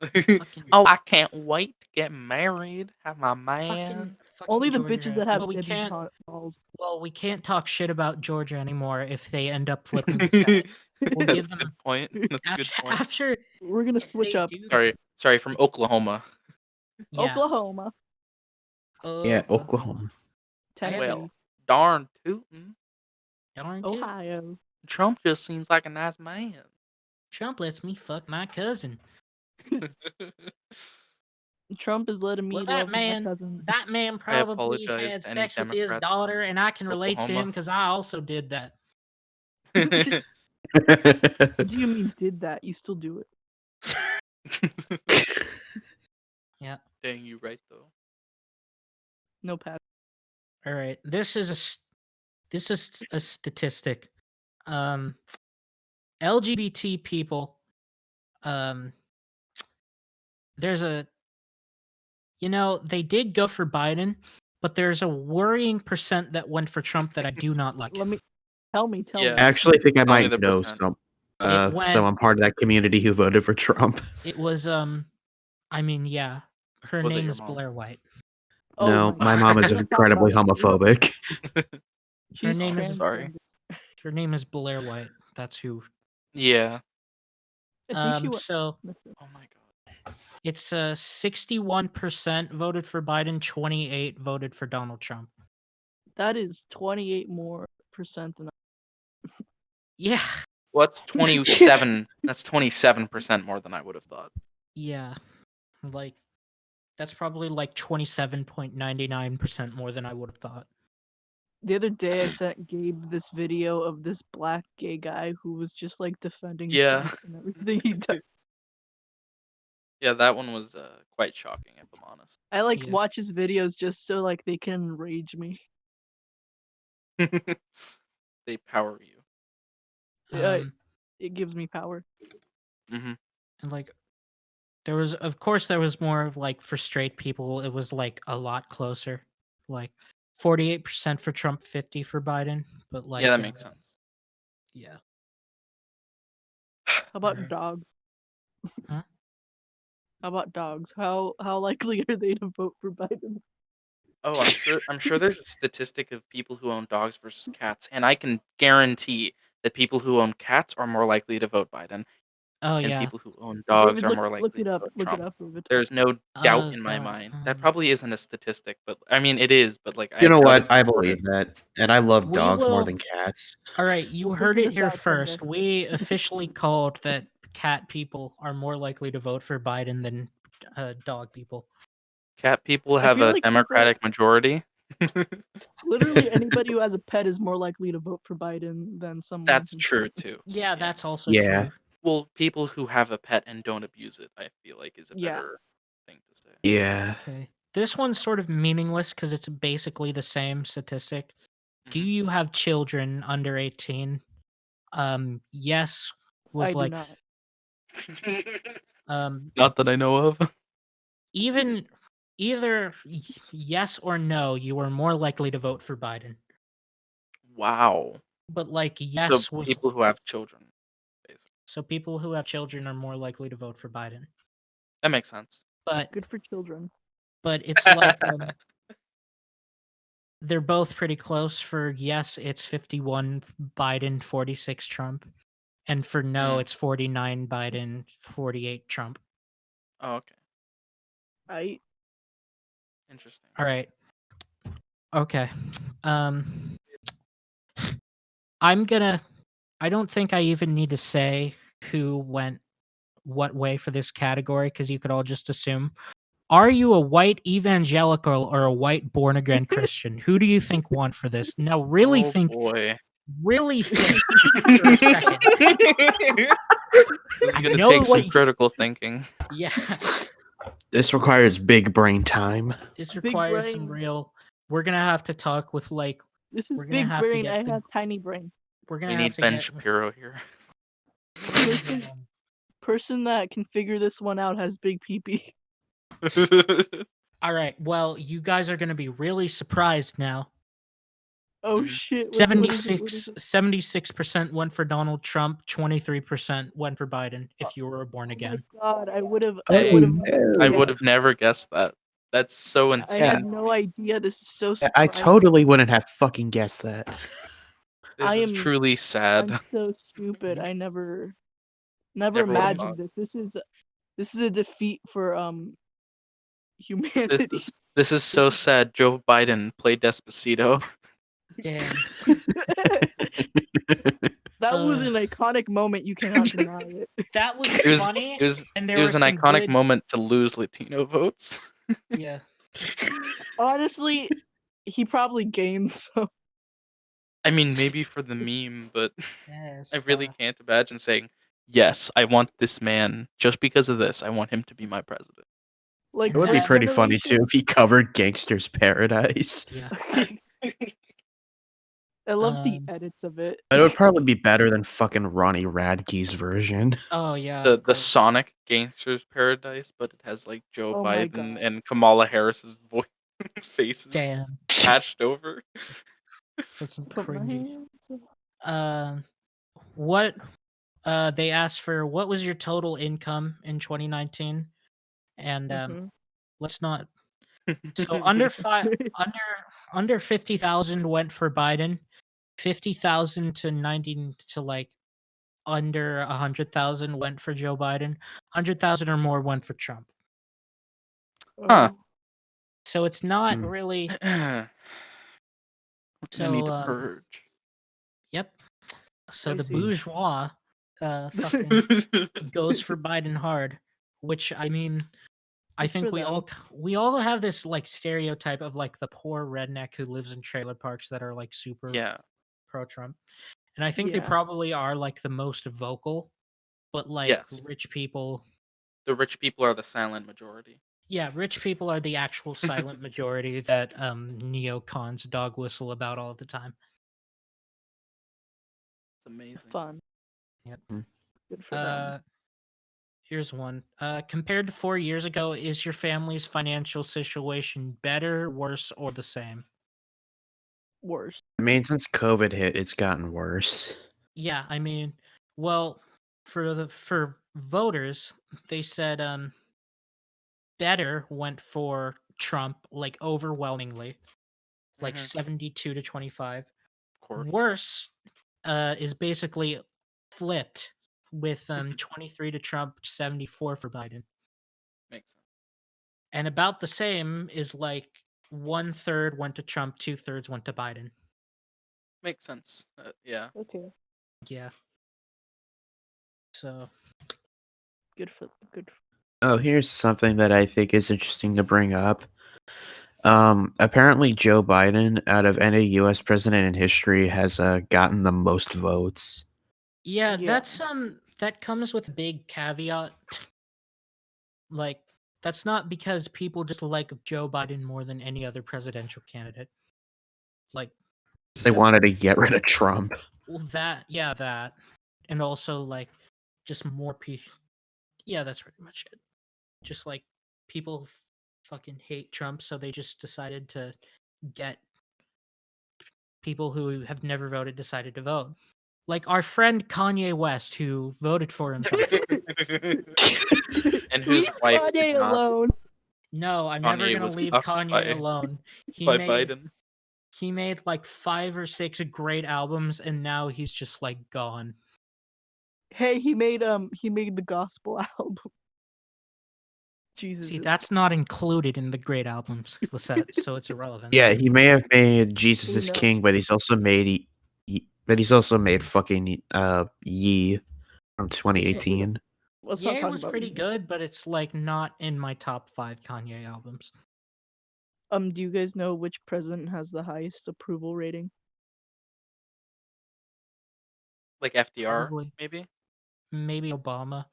Fucking Oh, I can't wait to get married, have my man. Only fucking the bitches Georgia. that have balls. Well, we can't talk shit about Georgia anymore if they end up flipping the side. We'll That's give a them good point. That's a good point. after We're gonna if switch they up. do Sorry, from Oklahoma. yeah. Oklahoma, Yeah, Oklahoma. Oklahoma. I have Tennessee, Well, darn tootin'. darn too. Ohio. Trump just seems like a nice man. Trump lets me fuck my cousin. Trump is letting Well, me love my cousin. that man I probably apologize had to any sex with his Democrats daughter, from and I can relate to him Oklahoma. because I also did that. What do you mean did that? You still do it. Yeah. Dang, you right though. No pass. All right. This is a statistic. LGBT people. Um, there's a they did go for Biden, but there's a worrying percent that went for Trump that I do not like. Let me tell me. I Yeah, actually think I tell me might the know percent. It went. someone part of that community who voted for Trump. It was I mean, yeah. Her Was it name your is mom? Blair White. Oh No, my my mom god. is Let's not talk about incredibly that. homophobic. Her She's name Oh, is sorry. transgender. her name is Blair White. That's who. Yeah. I think she went. So Oh my god. it's 61% voted for Biden, 28 voted for Donald Trump. That is 28% more than. Yeah. What's 27? That's 27% more than I would have thought. Yeah, like that's probably like 27.99% more than I would have thought. The other day, I sent Gabe this video of this black gay guy who was just like defending Yeah. Trump and everything he does. Yeah, that one was quite shocking, if I'm honest. I like Yeah. watch his videos just so like they can enrage me. They power you. Um, It gives me power. Mm-hmm. and like there was, of course, there was more of like for straight people, it was like a lot closer, like 48% for Trump, 50 for Biden. But like, Yeah, that makes sense. yeah. How about Alright. dogs? Huh? How about dogs? How likely are they to vote for Biden? Oh, I'm sure there's a statistic of people who own dogs versus cats, and I can guarantee that people who own cats are more likely to vote Biden, Oh and yeah. people who own dogs David, are look more look likely it to up. vote Look it Trump. up, David. There's no doubt Oh in my god. mind. That probably isn't a statistic, but I mean it is, but like You I've know got to what? I support it. believe that, and I love We dogs more will. than cats. All right, you We'll heard figure it this here out someday. first. We officially called that cat people are more likely to vote for Biden than dog people. Cat people I have feel a like Democratic majority. literally anybody who has a pet is more likely to vote for Biden than someone That's who true doesn't. too. Yeah, Yeah. that's also Yeah. true. Well, people who have a pet and don't abuse it, I feel like is a Yeah. better thing to say. Yeah. Okay. This one's sort of meaningless because it's basically the same statistic. Do Mhm. you have children under 18? Yes was I do like not. Not that I know of. even either yes or no, you are more likely to vote for Biden. Wow. But like So yes was people who have children, basically. so people who have children are more likely to vote for Biden. That makes sense. But Good for children. it's like they're both pretty close. For yes, it's 51 Biden, 46 Trump. And for no, Mm. it's 49 Biden, 48 Trump. Oh, okay. I Interesting. All right. Okay. Um I'm gonna I don't think I even need to say who went what way for this category because you could all just assume. Are you a white evangelical or a white born again Christian? Who do you think won for this? Now Oh boy. really think for a second. This is I gonna know take some what you, critical thinking. yeah. This requires big brain time. This Big requires some brain. real we're gonna have to talk with like This is we're gonna big have to brain. get I the have tiny brain. we're We gonna have need to Ben get Shapiro here. Person that can figure this one out has big pee. All right. Well, you guys are going to be really surprised now. Oh Mhm. shit! What is it? What is it? 76% went for Donald Trump, 23% went for Biden if you were born Oh my again. god! I would have. I Hey, would have. I would have never guessed that. That's so I Yeah. had insane. no idea. This is so I surprising. totally wouldn't have fucking guessed that. This I is am. truly I'm sad. so stupid. I never Never would have thought. imagined this. This is a defeat for This humanity. is so sad. Joe Biden played Despacito. Damn. That was Uh, an iconic moment. You cannot deny it. that was It was funny, it was and it there was was an some iconic good. moment to lose Latino votes. Yeah. Honestly, he probably gained some. I mean, maybe for the meme, but I Yes. really can't imagine saying, "Yes, I want this man just because of this. I want him to be my president." Like It would be first pretty funny too generation. if he covered Gangster's Paradise. Yeah. I love the Um. edits of it. But it would probably be better than fucking Ronnie Radke's version. Oh yeah. The Of course. Sonic Gangster's Paradise, but it has like Joe Oh my Biden god. and Kamala Harris's voice faces Damn. patched over. That's some Put my cringy. hands up. What? They asked for what was your total income in 2019, and Mhm. let's not. So under 50,000 went for Biden, 50,000 to 90 to like under 100,000 went for Joe Biden, 100,000 or more went for Trump. Huh. Oh. So it's not Hmm. really. I'm gonna need So to purge. yep. So I the see. bourgeois fucking goes for Biden hard, which I mean, I Good for think them. we all have this like stereotype of like the poor redneck who lives in trailer parks that are like super Yeah. pro Trump. And I think they Yeah. probably are like the most vocal, but like Yes. rich people, The rich people are the silent majority. yeah, rich people are the actual silent majority that neocons dog whistle about all the time. It's amazing. Fun. Yep. Good for them. Here's one. Compared to 4 years ago, is your family's financial situation better, worse, or the same? Worse. I mean, since COVID hit, it's gotten worse. Yeah, I mean, well, for voters, they said better went for Trump like overwhelmingly, like Of 72 to 25. course. Worse is basically flipped with 23 to Trump, 74 for Biden. Makes sense. And about the same is like 1/3 went to Trump, 2/3 went to Biden. Makes sense. Yeah. Okay. Yeah. So Good for good. Oh, here's something that I think is interesting to bring up. Apparently Joe Biden, out of any U.S. president in history, has gotten the most votes. yeah, Yeah. that's that comes with a big caveat. Like that's not because people just like Joe Biden more than any other presidential candidate. Like 'Cause they wanted to get rid of Trump. well, that, and also like just more people. Yeah, that's pretty much it. Just like people fucking hate Trump, so they just decided to get people who have never voted decided to vote. Like our friend Kanye West, who voted for himself. And whose Leave wife did Kanye not. alone. No, I'm never Kanye gonna was leave cuffed Kanye alone. He by made Biden. he made like 5 or 6 great albums, and now he's just like gone. Hey, he made the gospel album. Jesus See, is that's not included in the great albums, Lisette, so it's irrelevant. Yeah, he may have made Jesus Who is knows? King, but he's also made but he's also made fucking Ye from 2018. Let's Yeah, not it talk was about pretty you. good, but it's like not in my top 5 Kanye albums. Do you guys know which president has the highest approval rating? Like FDR, Probably, maybe? maybe Obama.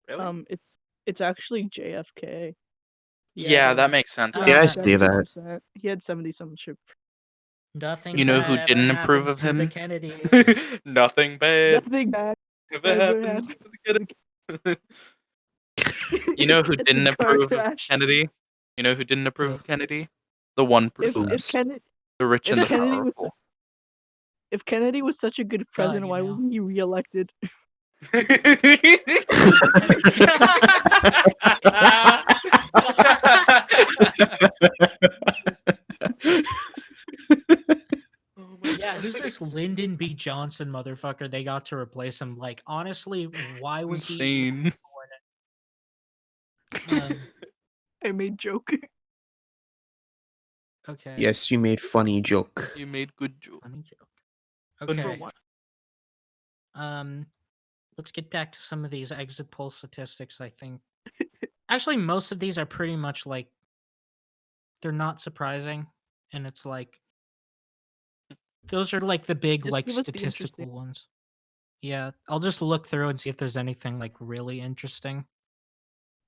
Really? It's actually JFK. Yeah, that makes sense. He I Yeah, had I didn't see notice. that. 70%. He had 70-something shit. Nothing You know who bad ever didn't approve happens of to the him? Kennedys. Nothing bad Nothing bad ever ever happens happened. to the kid. You know who It's a didn't car approve of crash. Kennedy? You know who didn't approve Who? of Kennedy? The 1%. If Oops. Kennedy The rich and if the Kennedy was powerful. if Kennedy was such a good president, you why know. wasn't he reelected? Oh my Yeah, who's God. this Lyndon B. Johnson motherfucker they got to replace him? Like, honestly, why was he even Insane. sworn in? I made joke. Okay. Yes, you made funny joke. You made good joke. Funny joke. Funny Okay. joke. Let's get back to some of these exit poll statistics, I think. Actually, most of these are pretty much like they're not surprising. And it's like those are like the big Just like give us the statistical interesting. ones. Yeah, I'll just look through and see if there's anything like really interesting.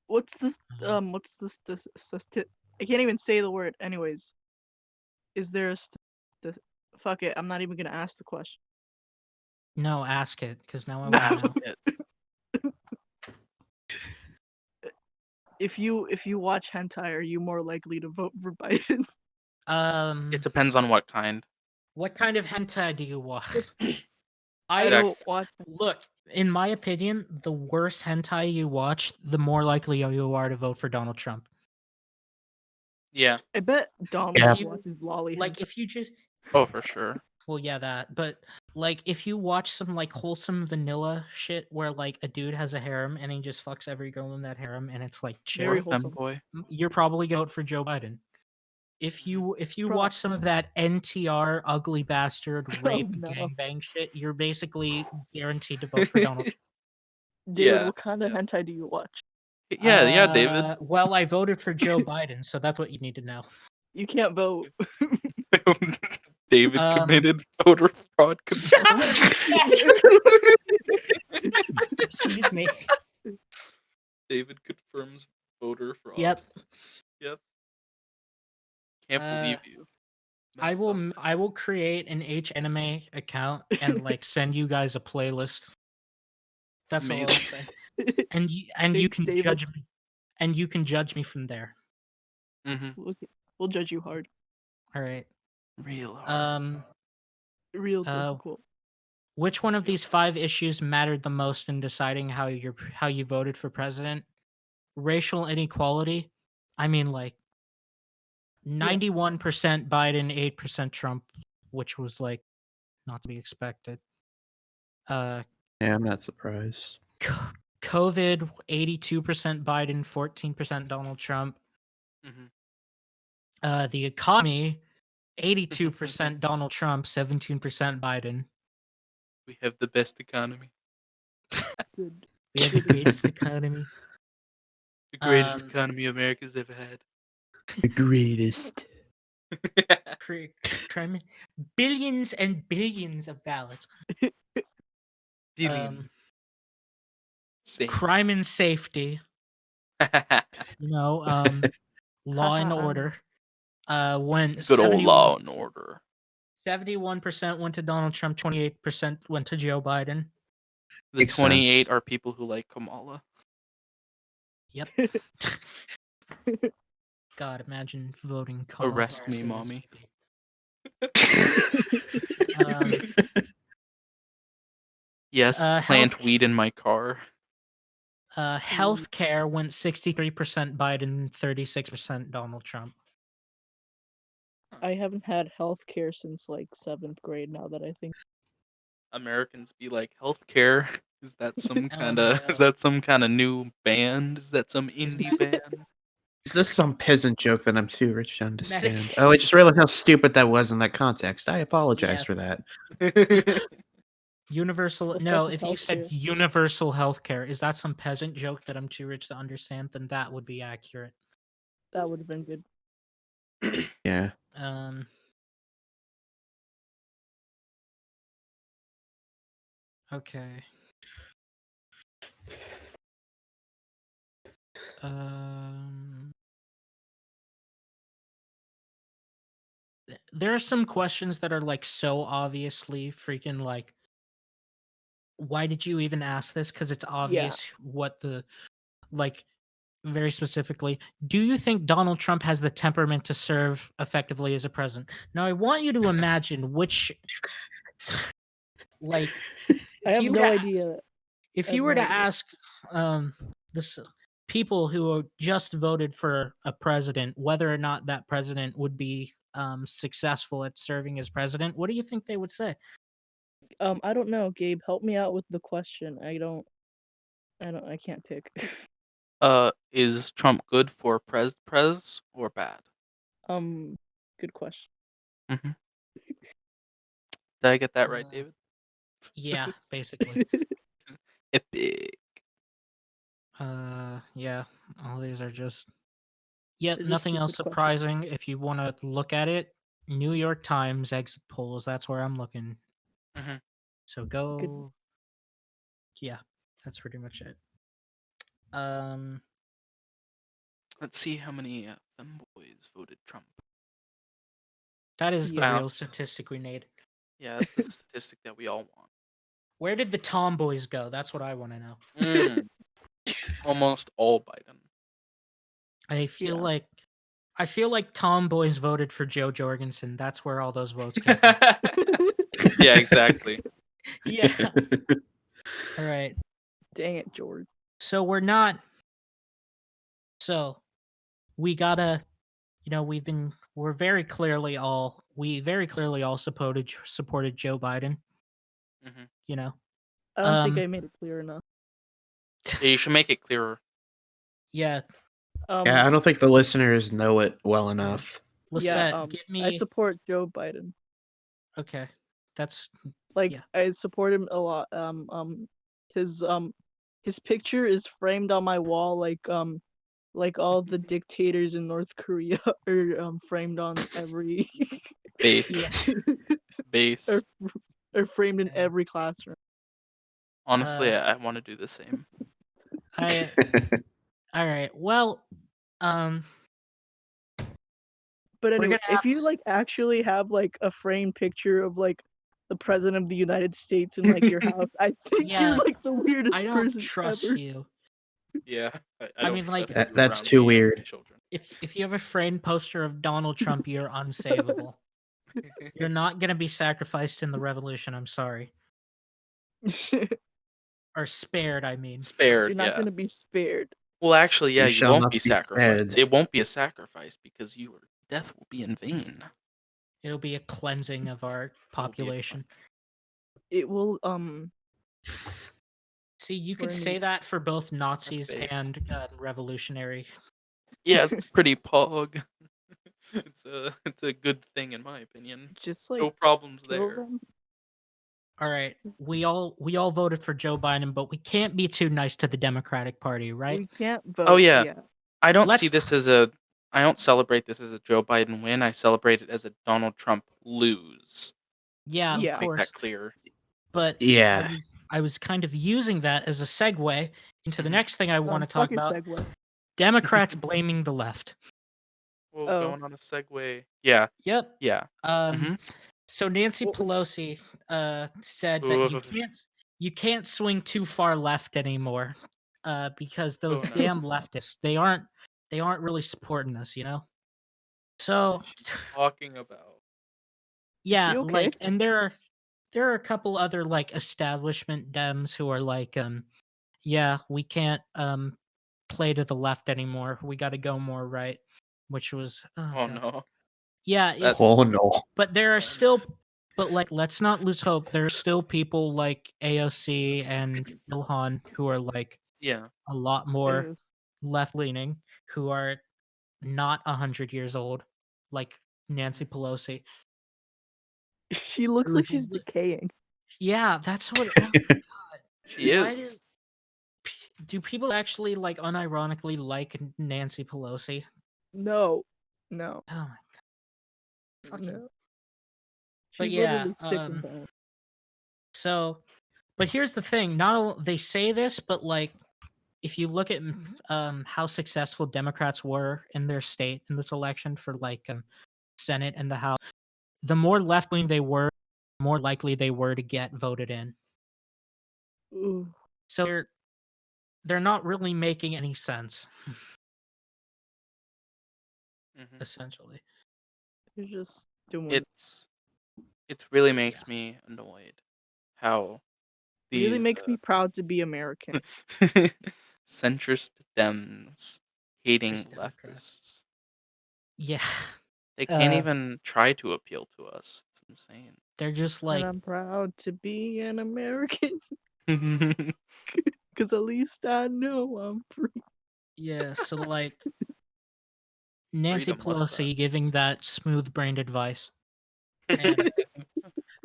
What's this? Uh, What's this? I can't even say the word. Anyways, is there a fuck it? I'm not even gonna ask the question. No, ask it, because now I No. want to Ask know. it. If you watch hentai, are you more likely to vote for Biden? It depends on what kind. What kind of hentai do you watch? I That- don't watch. Look, in my opinion, the worse hentai you watch, the more likely you are to vote for Donald Trump. Yeah. I bet Donald Yeah. just watches lolly Like hentai. if you just Oh, for sure. well, yeah, that. But like if you watch some like wholesome vanilla shit where like a dude has a harem and he just fucks every girl in that harem and it's like chill, Very Or wholesome. femboy. you're probably going to vote for Joe Biden. if you Trump. watch some of that NTR ugly bastard rape no. gangbang shit, you're basically guaranteed to vote for Donald Trump. David, Yeah, what kind of hentai do you watch? yeah, David. Well, I voted for Joe Biden, so that's what you need to know. You can't vote. David committed voter fraud confirmed. Excuse me. David confirms voter fraud. Yep. Can't believe you. I Messed up. will I will create an HAnime account and like send you guys a playlist. That's all I'll Amazing. say. And you Thanks, can David. judge me. And you can judge me from there. We'll judge you hard. All right. Real hard. Real difficult. Which one of these 5 issues mattered the most in deciding how you voted for president? Racial inequality? I mean, like 91% Biden, 8% Trump, which was like not to be expected. Yeah, I'm not surprised. COVID, 82% Biden, 14% Donald Trump. The economy, 82% Donald Trump, 17% Biden. We have the best economy. Good. We have the greatest economy. The greatest economy America's ever had. The greatest. Billions and billions of ballots. Billions. Crime and safety. Law and order. Went Good old law and order. 71% went to Donald Trump, 28% went to Joe Biden. The 28 are people who like Kamala. Yep. God, imagine voting Kamala Arrest Harris me, in mommy. Yes, plant weed in my car. Healthcare went 63% Biden, 36% Donald Trump. I haven't had healthcare since like 7th grade. Now that I think. Americans be like, healthcare? Is that some kind no. of? Is that some kind of new band? Is that some indie band? Is this some peasant joke that I'm too rich to understand? Oh, I just realized how stupid that was in that context. I apologize for that. Universal. No, if you said universal healthcare, is that some peasant joke that I'm too rich to understand? Then that would be accurate. That would have been good. Yeah. Okay. There are some questions that are like so obviously freaking like, why did you even ask this? Because it's obvious what the, like, very specifically, do you think Donald Trump has the temperament to serve effectively as a president? Now, I want you to imagine which, like, I have no idea. If you were to ask this people who just voted for a president whether or not that president would be successful at serving as president, what do you think they would say? I don't know, Gabe. Help me out with the question. I can't pick. Is Trump good for prez or bad? Good question. Did I get that right, David? Yeah, basically. Epic. Yeah, all these are just nothing else surprising. If you want to look at it, New York Times exit polls, that's where I'm looking. So go. Good. Yeah, that's pretty much it. Let's see how many femboys voted Trump. That is the real statistic we need. Yeah, that's the statistic that we all want. Where did the tomboys go? That's what I want to know. Almost all Biden. I feel like tomboys voted for Joe Jorgensen. That's where all those votes came from. Yeah, exactly. Yeah. All right. Dang it, George. So we're not. So we gotta. We very clearly all supported Joe Biden. I don't think I made it clear enough. Yeah, you should make it clearer. Yeah. Yeah, I don't think the listeners know it well enough. Lisette, give I me. support Joe Biden. Okay, that's Like yeah. I support him a lot. His picture is framed on my wall like all the dictators in North Korea are framed on every Base. Yeah. Base. are, are framed in Okay. every classroom. Honestly, Uh, I want to do the same. I. All right. Well, um, But we're anyway, gonna if have you to. like actually have like a framed picture of like the president of the United States in like your house, I think you're Yeah, like the I weirdest don't person trust ever. you. Yeah, I I don't mean, like, trust you That's around too me and my weird. children. if you have a framed poster of Donald Trump, you're unsavable. You're not gonna be sacrificed in the revolution. I'm sorry, or spared. I mean, Spared, You're not yeah. gonna be spared. Well, actually, yeah, You you shall won't not be be sacrificed. fed. It won't be a sacrifice because your death will be in vain. it'll be a cleansing of our It will be a population. It will See, you could learn say you. that for both That's Nazis base. and revolutionary. Yeah, it's pretty pog. It's a good thing in my opinion. Just like No problems kill there. them. All right, we all voted for Joe Biden, but we can't be too nice to the Democratic Party, right? We can't vote. Oh yeah, Yeah. I don't see Let's. this as a. I don't celebrate this as a Joe Biden win. I celebrate it as a Donald Trump lose. Yeah, of Yeah. Make that course. clear. But Yeah. I was kind of using that as a segue into the Mhm. next thing I want to talk Fuck your about. segue. Democrats blaming the left. Well, Oh. going on a segue. Yeah, Yep. yeah. Um. Mhm. So Nancy Well, Pelosi said that Ugh. you can't swing too far left anymore, because those Oh no. damn leftists they aren't really supporting us, you know. What So is she talking about? is she yeah, okay? like, and there are a couple other like establishment Dems who are like, yeah, we can't play to the left anymore. We got to go more right, which was, oh Oh god. no. Yeah, That's it's Oh no. but there are oh no. still but like let's not lose hope. There are still people like AOC and Ilhan who are like Yeah. a lot more Ew. left leaning, who are not 100 years old, like Nancy Mhm. Pelosi. She looks like Who's she's decaying. yeah, that's what. Oh my god, She why is. do people actually like unironically like Nancy Pelosi? No. No. Oh my fucking. No. But She's yeah, literally stick and bone. so, but here's the thing: not they say this, but like, if you look at how successful Democrats were in their state in this election for like Senate and the House, the more left wing they were, the more likely they were to get voted in. Ooh. So they're not really making any sense, Mhm. essentially. They're just doing. It's really Yeah, makes me annoyed how Really these makes me proud to be American. centrist Dems hating just Democrats. leftists. Yeah, They can't uh, even try to appeal to us. It's insane. they're just And like, I'm proud to be an American. Because at least I know I'm free. yeah. So like Nancy Freedom, what's that? Pelosi giving that smooth brained advice, and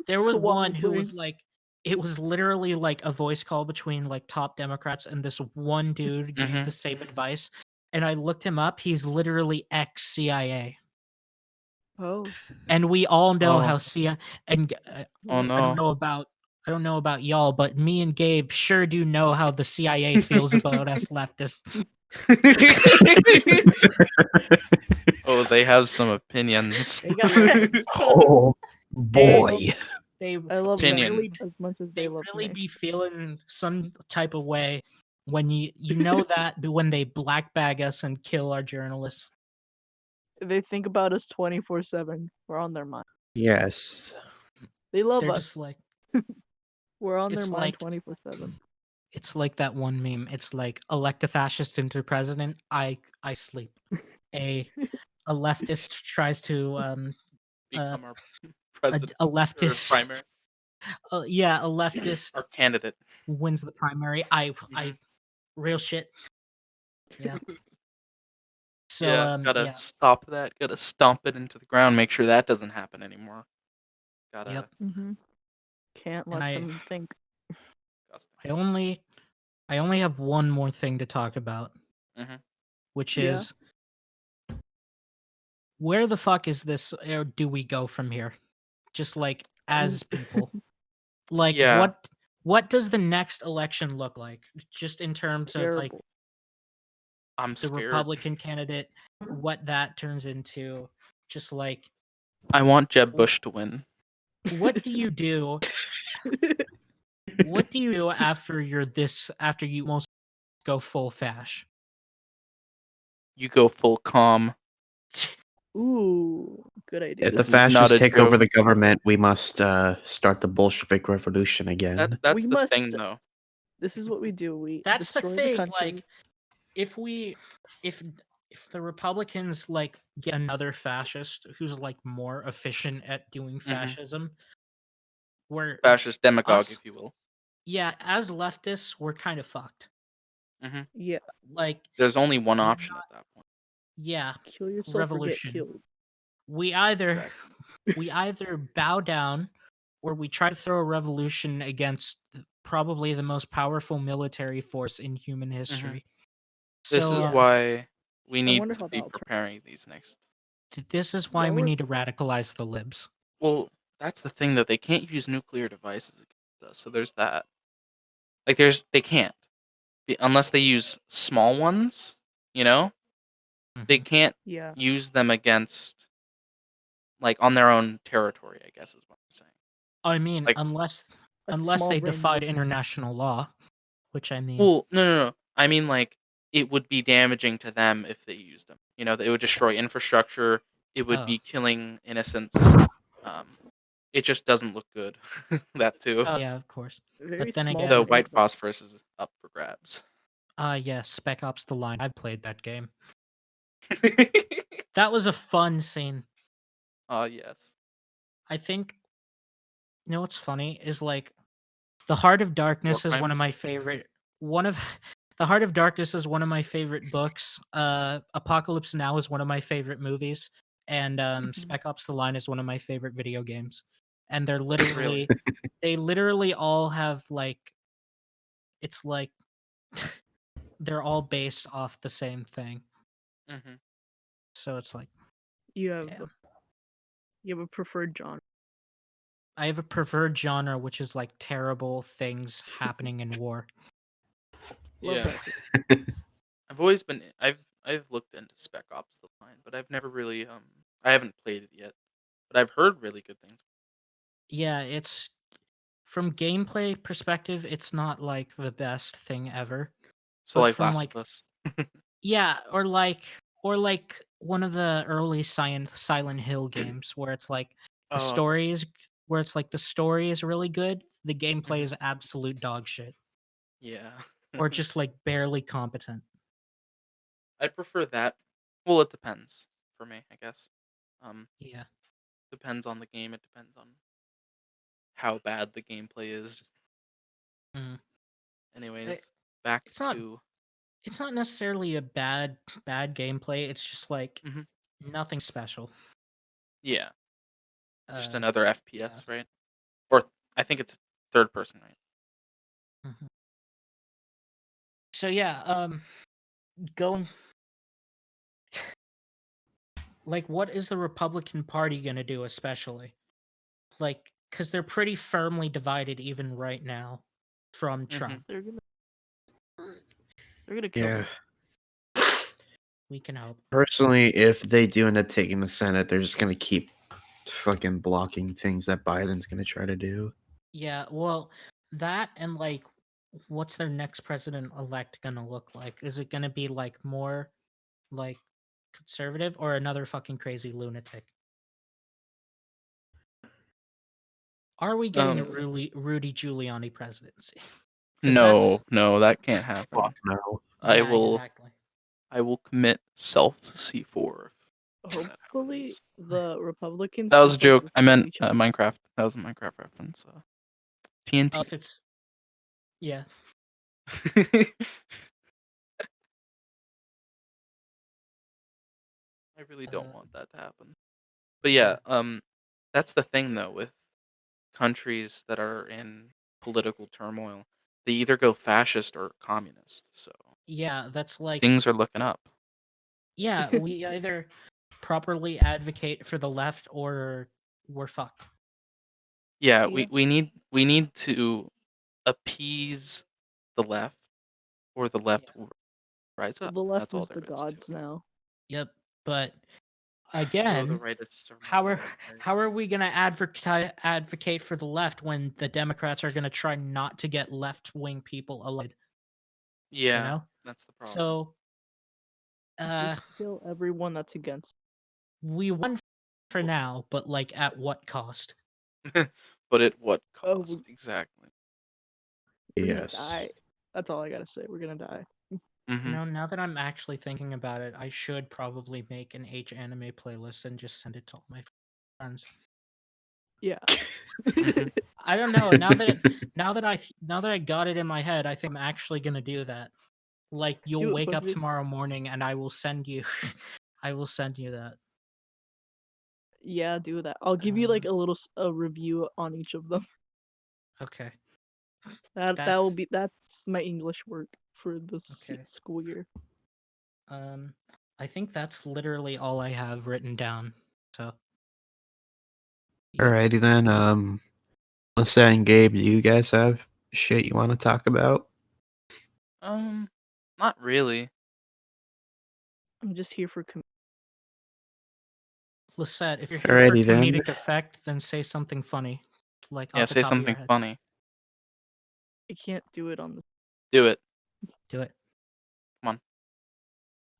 there was one Wild who brain. was like, it was literally like a voice call between like top Democrats, and this one dude gave the Mhm. same advice. And I looked him up. He's literally ex CIA, Oh. and we all know Oh, how CIA. And oh I don't no. know about y'all, but me and Gabe sure do know how the CIA feels about us leftists. Oh, they have some opinions. They got Oh they boy. they I love they them really Opinions. as much as they they love really me. be feeling some type of way when you know that when they black bag us and kill our journalists. They think about us 24/7. We're on their mind. Yes. They love They're just us. like We're on their it's mind like 24/7. it's like that one meme. It's like elect a fascist into president. I sleep. A leftist tries to uh Become our a, president a or leftist primary, yeah, a leftist our candidate. wins the primary. I Mhm. real shit, you know. So Yeah, gotta yeah, stop that. Gotta stomp it into the ground. Make sure that doesn't happen anymore. yep. Gotta. Mm-hmm. Can't And let them think. I only I only have one more thing to talk about, Mhm. which Yeah. is where the fuck is this or do we go from here? Just like as people. Like Yeah, what does the next election look like? Just in terms of like Terrible. I'm the scared. Republican candidate, what that turns into, just like I want Jeb w- Bush to win. what do you do? What do you do after after you almost go full fash? You go full calm. Ooh, good idea. If the This is not fascists a take over joke. the government, we must start the Bolshevik Revolution That again. that's We the must. thing, though. This is what we do. We That's the destroy the thing, country. like if we if if the Republicans like get another fascist who's like more efficient at doing Mhm. fascism, we're Fascist demagogue, us if you will. yeah, as leftists, we're kind of fucked. Mhm. Yeah. Like There's only one we're option not at that point. yeah, Kill yourself or get revolution. killed. We either Exactly. we either bow down or we try to throw a revolution against probably the most powerful military force in human Mhm. history. This So is Yeah. why we I need wonder to how be that'll turn. preparing these next. this is why Y'all we were. need to radicalize the libs. Well, that's the thing, though. They can't use nuclear devices against us, so there's that. Like, they can't unless they use small ones. You know, they Mhm. can't Yeah. use them against like on their own territory. I guess is what I'm saying. I mean, Like, Like unless small they brain defied move. international law, which I mean, well, no. I mean, like, it would be damaging to them if they used them. You know, it would destroy infrastructure. It would oh, be killing innocents. Um, it just doesn't look good. That too. oh yeah, of course. Very But then small The again, brain white though. phosphorus is up for grabs. yeah, Spec Ops: The Line. I played that game. That was a fun scene. Yes. I think you know what's funny is like The Heart of War Darkness is one of crimes. my favorite one of The Heart of Darkness is one of my favorite books. Apocalypse Now is one of my favorite movies, and Mhm. Spec Ops: The Line is one of my favorite video games. And Really. they literally all have like it's like they're all based off the same thing. Hmm. So it's like, You have yeah. you have a preferred genre. I have a preferred genre which is like terrible things happening in war. Love Yeah. that shit. I've looked into Spec Ops: The Line, but I've never really I haven't played it yet, but I've heard really good things. Yeah, it's from gameplay perspective, it's not like the best thing ever. So But like from Last like of Us. yeah, or like one of the early Silent Hill games where it's like the Oh, okay. story is where it's like the story is really good, the gameplay Hmm. is absolute dog shit Yeah. or just like barely competent. I prefer that. Well, it depends for me, I guess. Um, Yeah. depends on the game. It depends on how bad the gameplay is. Mm. Anyways, It, back it's not to. it's not necessarily a bad gameplay. It's just like Hmm. nothing special. Yeah, just Uh another yeah. FPS, right? Or I think it's third person, right? Mhm. So yeah, going like what is the Republican Party going to do especially? Like cuz they're pretty firmly divided even right now from Hmm. Trump. They're gonna kill Yeah. him. We can hope. Personally, if they do end up taking the Senate, they're just gonna keep fucking blocking things that Biden's gonna try to do. Yeah, well, that and like what's their next president elect going to look like? Is it going to be like more like conservative or another fucking crazy lunatic? Are we getting a Um, Rudy Giuliani presidency? Because no, that's no, that can't Fuck happen. no. I yeah, will, exactly. I will commit self C4 if that Hopefully, happens. the Republicans That was a just like joke. I destroy meant each other. Minecraft. That was a Minecraft reference. TNT. If it's yeah, I really don't Uh, want that to happen. But yeah, that's the thing though with countries that are in political turmoil. They either go fascist or communist. So yeah, that's like things are looking up. yeah, we either properly advocate for the left or we're fucked. Yeah, Yeah. we need to appease the left, or the Yeah. left will rise Well, up. the left That's all is there the is to gods it. now. Yep. But No, the again, rightists are how not are going anywhere. how are we gonna advocate for the left when the Democrats are gonna try not to get left wing people elected? You Yeah, know? that's the problem. So uh Just kill everyone that's against. we won for now, but like at what cost? But at what Oh, cost? Exactly. we're gonna Yes. die. That's all I gotta say. We're gonna die. You Hmm. know, now that I'm actually thinking about it, I should probably make an H anime playlist and just send it to all my friends. Yeah. Hmm. I don't know. Now that I got it in my head, I think I'm actually gonna do that. Like you'll Do it, wake up puppy. tomorrow morning and I will send you I will send you that. Yeah, do that. I'll give you like Um, a little a review on each of them. okay. That will That's be that's my English work for this okay. school year. Um I think that's literally all I have written down. So yeah. Alrighty then. Melissa and Gabe, do you guys have shit you want to talk about? Um, not really. I'm just here for Lisette, if you're here for Alrighty then. comedic effect, then say something funny. Like Yeah, off the say top of your something head. funny. I can't do it on the Do it. Do it. Come on.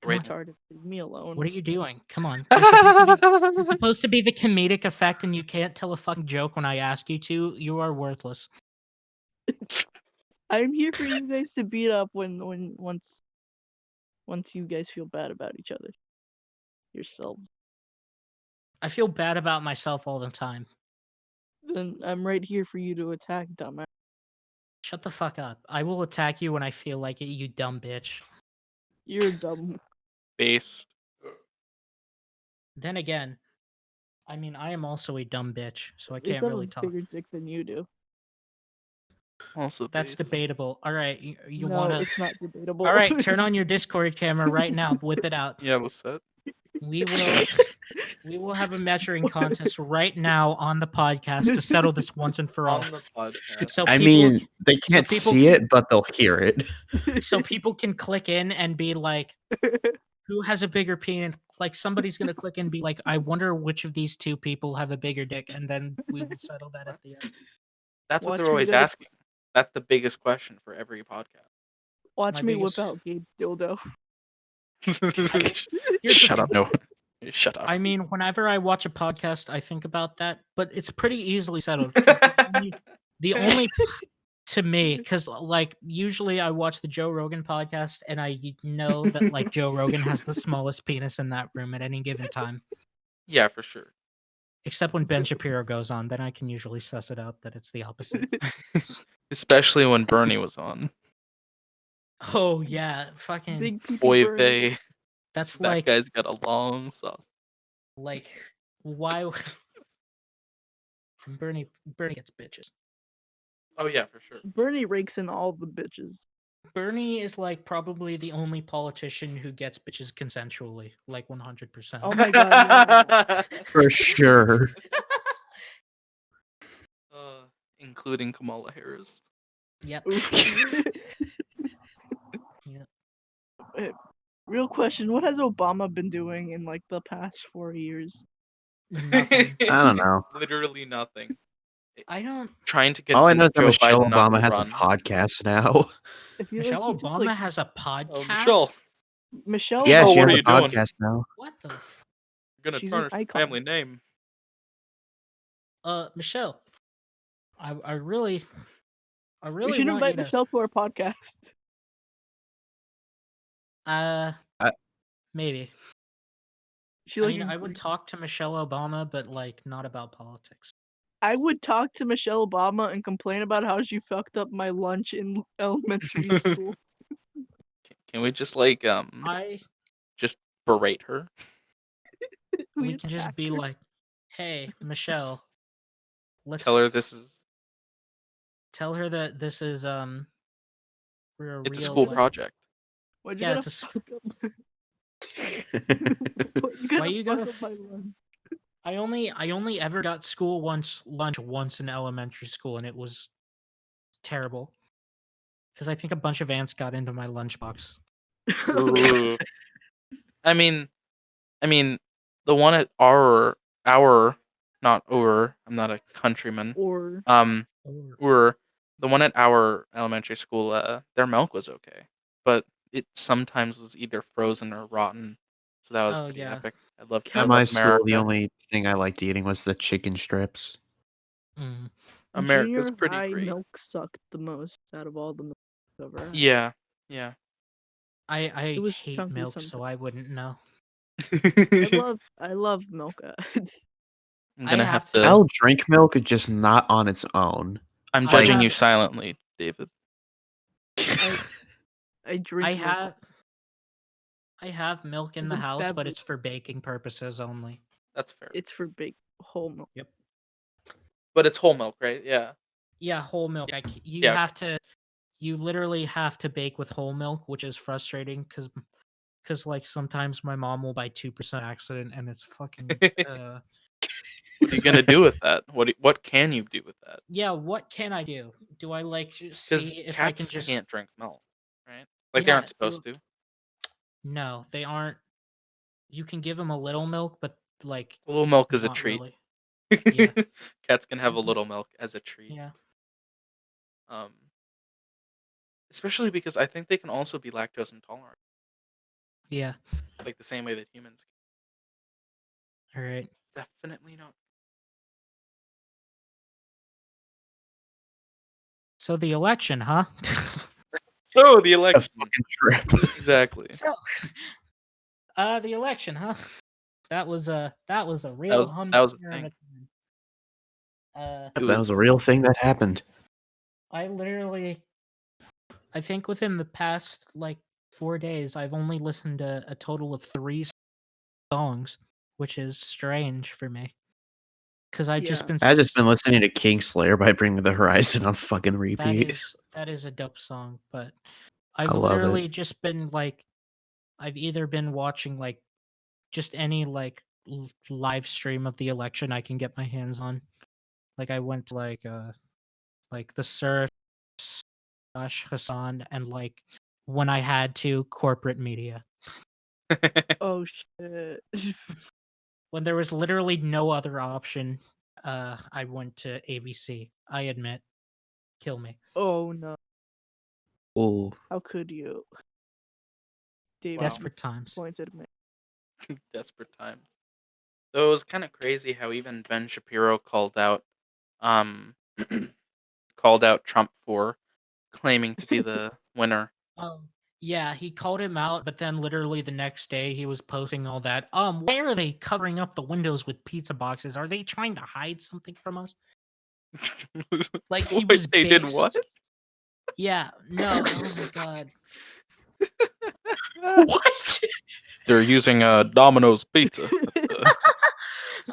Come on. Waiting. retarded. Leave me alone. What are you doing? Come on. You're supposed to be the comedic effect and you can't tell a fucking joke when I ask you to. You are worthless. I'm here for you guys to beat up once you guys feel bad about each other. Yourselves. I feel bad about myself all the time. Then I'm right here for you to attack, dumbass. Shut the fuck up. I will attack you when I feel like it, you dumb bitch. You're dumb. Based. Then again, I mean, I am also a dumb bitch, so I At least can't I have a really talk. bigger dick than you do. Also That's based. debatable. All right, you No, want to. it's not debatable. All right, turn on your Discord camera right now. Whip it out. Yeah, what's that? We will have a measuring contest right now on the podcast to settle this once and for all. On the podcast. So I people, mean, they can't people see can- it, but they'll hear it. so people can click in and be like, who has a bigger penis? Like somebody's gonna click in and be like, I wonder which of these two people have a bigger dick, and then we will settle that at the end. That's what Watch they're me always get a, asking. That's the biggest question for every podcast. watch My me whip biggest. out Gabe's dildo. Here's the Shut thing. up, no. Shut up. I mean, whenever I watch a podcast, I think about that, but it's pretty easily settled because the only to me, because like usually I watch the Joe Rogan podcast and I know that like Joe Rogan has the smallest penis in that room at any given time. Yeah, for sure. Except when Ben Shapiro goes on, then I can usually suss it out that it's the opposite. Especially when Bernie was on. Oh yeah, fucking. Big pee Boy Bernie. vey. That's That guy's got a long sauce. like why Bernie gets bitches. Oh yeah, for sure. Bernie rakes in all the bitches. Bernie is like probably the only politician who gets bitches consensually, like 100%. Oh my god, yeah. For sure. Including Kamala Harris. Yep. Oof. Yep. Real question, what has Obama been doing in like the past 4 years? Nothing. I don't know. Literally nothing. I don't. Trying to All I know convince is that Joe Michelle Biden not Obama to has run. a podcast now. I feel Michelle like he just Obama like has a podcast. Oh, Michelle, Michelle Yeah, Oh, she what has are a you doing? podcast now. What the? you're gonna She's an tarnish the icon. family name. Michelle, I really We should want you invite to. Michelle to our podcast. I- Maybe. She I like mean, I would talk to Michelle Obama, but like not about politics. I would talk to Michelle Obama and complain about how she fucked up my lunch in elementary school. Can we just like I just berate her? we can just attack be her. like, "Hey, Michelle, Tell let's her this is tell her that this is for a it's a real school like project. Why'd you yeah, gotta it's a fuck up? Why you why gotta you fuck gotta up my lunch? I only ever got school lunch once in elementary school, and it was terrible because I think a bunch of ants got into my lunchbox. Ooh. I mean, I mean, the one at our not I'm not a countryman. Or Um, Or Ur, the one at our elementary school, their milk was okay, but it sometimes was either frozen or rotten, so that was oh pretty yeah, epic. I At Kev, my love school, the America. only thing I liked eating was the chicken strips. mm. America's junior pretty high great. milk sucked the most out of all the milk I've ever had. Yeah, yeah. It I was hate chunky milk, so sometimes. I wouldn't know. I love milk. I'm I gonna have have to. to. I'll drink milk, just not on its own. I'm I Like, judging you have silently, David. I I I drink milk have I have milk in as the a house, but beverage. it's for baking purposes only. That's fair. It's for baked whole milk. Yep. But it's whole milk, right? Yeah. Yeah, whole milk. You Yeah. have to. You literally have to bake with whole milk, which is frustrating because like sometimes my mom will buy 2% accident, and it's fucking. What are you gonna do with that? What can you do with that? Yeah, what can I do? Do I like Because see if I can cats just can't drink milk, right? Like they aren't yeah, supposed to. no, they aren't. You can give them a little milk, but like A little milk is a not treat. really. Yeah. Cats can have a little milk as a treat. Yeah. Um, especially because I think they can also be lactose intolerant, Yeah. like the same way that humans All right. can. Definitely not. So the election, huh? So the a election, fucking trip. exactly. So, the election, huh? That was a That real was that was the humdinger of thing. a time. Uh, It That was was a real thing that happened. I literally, I think within the past like 4 days, I've only listened to a total of 3 songs, which is strange for me because I've just Yeah. been. I've just been listening to Kingslayer by Bring Me the Horizon on fucking repeat. That is a dope song, but I I've love it. literally just been like, I've either been watching like just any like live stream of the election I can get my hands on. Like I went to like the Surf Hassan and like when I had to corporate media. Oh shit. When there was literally no other option, I went to ABC. I admit, kill me. Oh no. Oh, How could you? David, wow. Desperate times. disappointed me. Desperate times. So it was kind of crazy how even Ben Shapiro um, called out Trump for claiming to be the winner. Yeah, he called him out, but then literally the next day he was posting all that. Why are they covering up the windows with pizza boxes? Are they trying to hide something from us? Like he Wait, was they did what? based. Yeah, no. Oh my god. what? They're using Domino's pizza to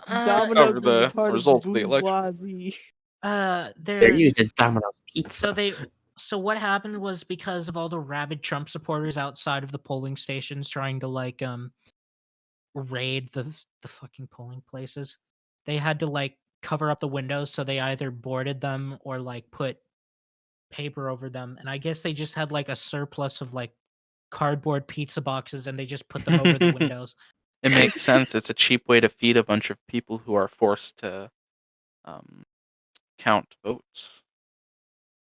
Domino's cover is a the part of the results of the election. bourgeoisie. They're They're using Domino's pizza. so what happened was because of all the rabid Trump supporters outside of the polling stations trying to like raid the fucking polling places. They had to like cover up the windows so they either boarded them or like put paper over them. And I guess they just had like a surplus of like cardboard pizza boxes and they just put them over the windows. It makes sense. It's a cheap way to feed a bunch of people who are forced to um, count votes.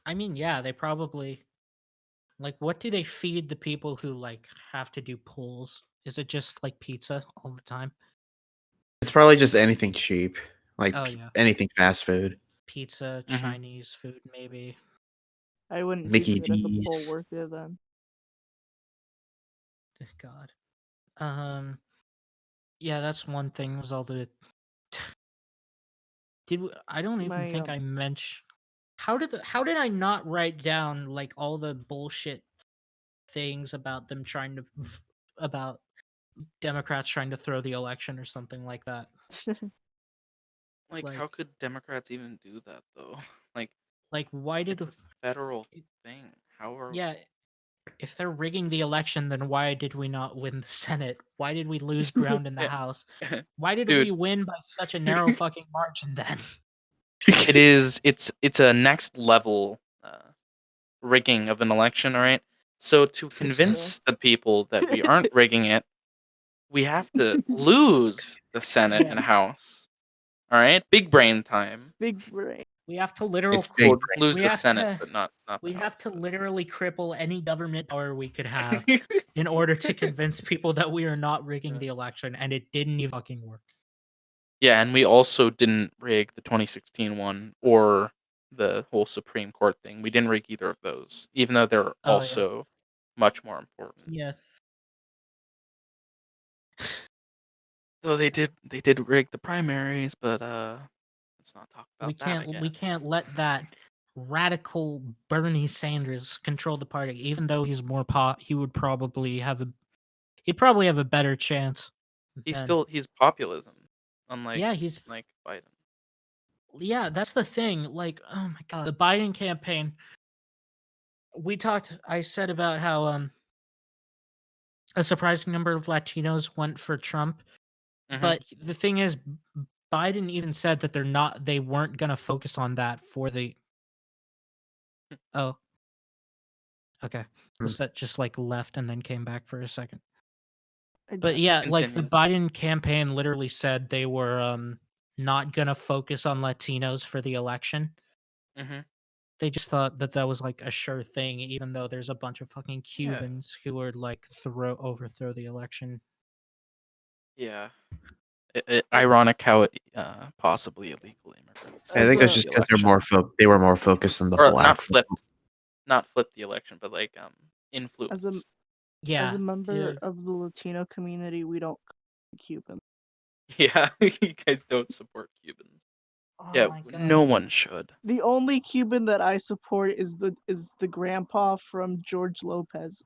I mean, yeah, they probably like what do they feed the people who like have to do polls? Is it just like pizza all the time? It's probably just anything cheap, like Oh yeah. anything fast food. Pizza, Mm-hmm. Chinese food, maybe. I wouldn't be Mickey good as a poll D's. worker then. God. Yeah, that's one thing was all the I don't even My think I mentioned how did I not write down like all the bullshit things about them trying to about Democrats trying to throw the election or something like that. Like, Like, how could Democrats even do that though? Like, why did it's a federal thing. How are yeah? If they're rigging the election, then why did we not win the Senate? Why did we lose ground in the yeah, House? Why did dude? we win by such a narrow fucking margin then? It is. It's a next level rigging of an election. All right. So to convince the people that we aren't rigging it, we have to lose the Senate Yeah. and House. All right. Big brain time. Big brain. We have to It's big. Well, lose we the have Senate, to but not the we have House. to literally cripple any government power we could have in order to convince people that we are not rigging the election, and it didn't even fucking work. Yeah, and we also didn't rig the 2016 one or the whole Supreme Court thing. We didn't rig either of those, even though they're Oh yeah. also much more important. Yeah. Though they did rig the primaries, but let's not talk We about that, I we guess. can't let that radical Bernie Sanders control the party, even though he's more he would probably have he'd probably have a better chance than He's populism, unlike yeah, he's like Biden. yeah, that's the thing. Like, oh my god, the Biden campaign. I said about how a surprising number of Latinos went for Trump. Hmm. But the thing is, Biden even said that they weren't gonna focus on that for the oh, okay. Hmm. Was that just like left and then came back for a second? I But died. yeah, like the Continue. Biden campaign literally said they were not gonna focus on Latinos for the election. Hmm. They just thought that that was like a sure thing, even though there's a bunch of fucking Yeah, Cubans who would like overthrow the election. yeah. Ironic how it possibly illegal immigrants I As think it's flipped a the just because election, they were more focused on the or black vote. not flipped the election, but like as a influence. as Yeah, a member yeah. of the Latino community, we don't Cuban. Yeah, you guys don't support Cubans. Oh Yeah, my no god. one should. The only Cuban that I support is the grandpa from George Lopez.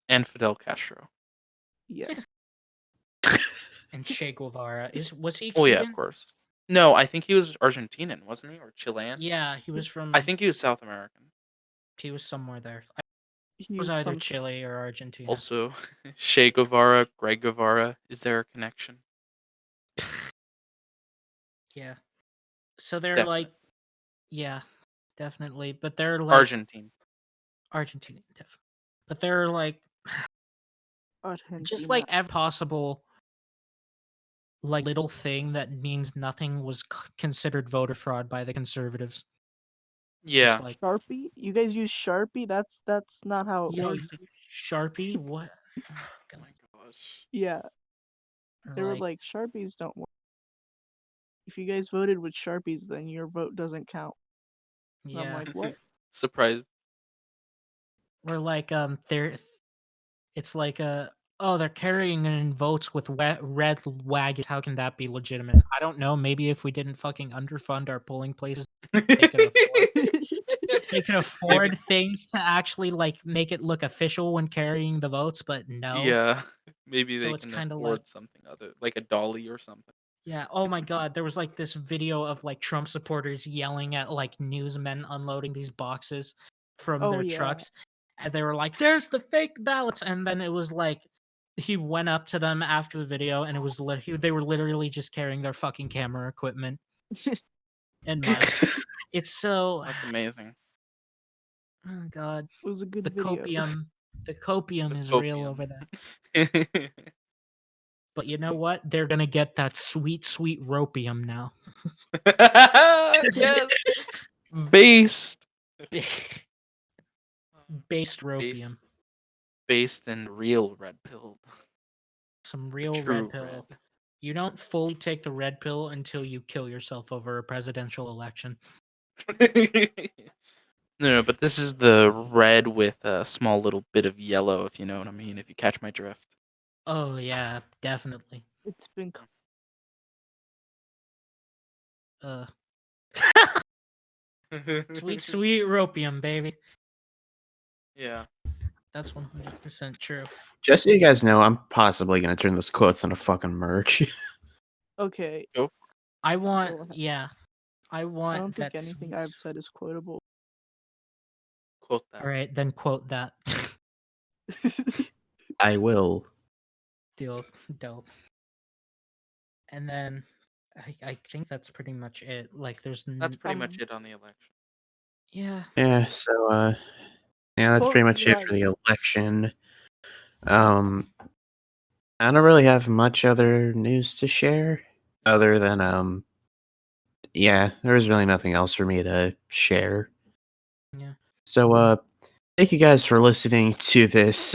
And Fidel Castro. Yes. And Che Guevara was he Oh yeah, of Cuban? course. No, I think he was Argentinian, wasn't he, or Chilean? Yeah, he was I from think he was South American. he was somewhere there. It He was was either some Chile or Argentina. Also, Che Guevara, Greg Guevara. Is there a connection? Yeah. So they're like, Definitely. yeah, definitely. But they're like Argentine. Argentina, definitely. But they're like just Argentina. like every possible like little thing that means nothing was considered voter fraud by the conservatives. Just Yeah. like Sharpie? You guys use Sharpie? That's not how it yo, works. Sharpie, what? Oh my Oh god. my gosh. Yeah, Or they were like like Sharpies don't work. If you guys voted with Sharpies, then your vote doesn't count. And I'm yeah, like, what? Surprised. or like they're it's like oh they're carrying in votes with red wagons. How can that be legitimate? I don't know. Maybe if we didn't fucking underfund our polling places, they could afford they could Maybe. afford things to actually like make it look official when carrying the votes, but no. Yeah. Maybe So they it's can kind of like afford something other, like a dolly or something. yeah. Oh my god, there was like this video of like Trump supporters yelling at like newsmen unloading these boxes from Oh their yeah. trucks. And they were like, "There's the fake ballots." And then it was like he went up to them after the video and it was they were literally just carrying their fucking camera equipment and mics. It's so That's amazing. oh god, It was a good the video. copium The is real over copium. there. But you know what? They're gonna get that sweet, sweet ropium now. Yes. Based. Based Based ropium. based in real red pill. Some The real red true red. pill. You don't fully take the red pill until you kill yourself over a presidential election. No, but this is the red with a small little bit of yellow, if you know what I mean, if you catch my drift. Oh yeah, definitely. It's been Uh sweet, sweet ropium, baby. Yeah. That's 100% true. Just so you guys know, I'm possibly gonna turn those quotes into fucking merch. Okay, I want, Go ahead. yeah, I I want don't think that. anything I've said is quotable. Quote that. All right, then quote that. I will. Deal, dope. And then I think that's pretty much it. Like, there's That's pretty much it on the election. yeah. Yeah, so yeah, that's Quote pretty much it Eli. for the election. I don't really have much other news to share other than yeah, there was really nothing else for me to share. Yeah. So thank you guys for listening to this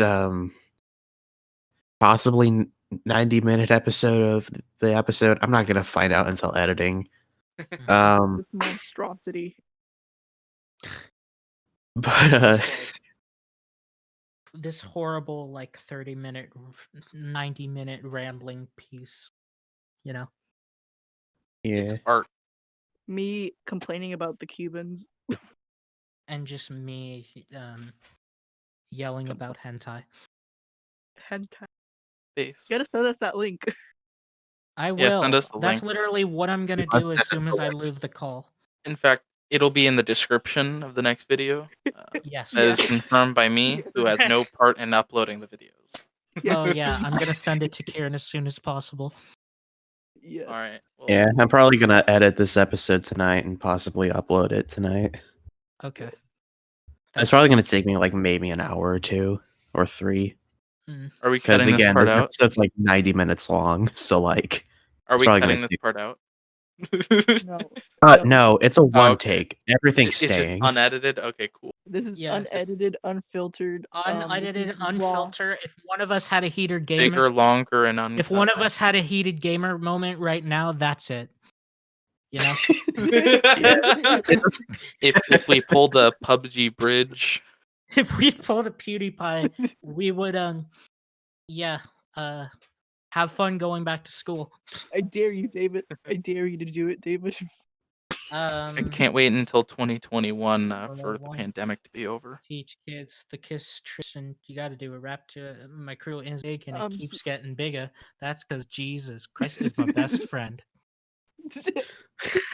possibly 90-minute episode of the episode. I'm not gonna find out until editing. This monstrosity. But This horrible, like, 30-minute, 90-minute rambling piece. You know. yeah. Art. Me complaining about the Cubans. And just me yelling about hentai. Hentai. Face. You gotta send us that link. I Yeah, send will. us the That's link. literally what I'm gonna must do send as us soon the as I link. leave the call. In fact, it'll be in the description of the next video. Yes. That Yeah. is confirmed by me, who has no part in uploading the videos. Oh Yes. yeah, I'm gonna send it to Kieran as soon as possible. Yes. All right. Well, Yeah, I'm probably gonna edit this episode tonight and possibly upload it tonight. Okay. It's probably gonna take me like maybe an hour or 2 or 3. Are we Because cutting this again, part this out? episode's like 90 minutes long, so like Are it's we probably cutting gonna this take. part out? No. No, it's a Oh, one okay. take. Everything's It's just staying. unedited. Okay, cool. This is Yeah. unedited, unfiltered. this Unedited, is raw. unfiltered. If one of us had a heated gamer, Bigger, longer, and uncut. if one of us had a heated gamer moment right now, that's it. You know. If we pulled a PUBG bridge, If we pulled a PewDiePie, we would yeah have fun going back to school. I dare you, David. I dare you to do it, David. I can't wait until 2021 for the one. pandemic to be over. Teach kids the kiss Tristan. You got to do a rap to my crew is big and it Um, keeps getting bigger. That's because Jesus Christ is my best friend.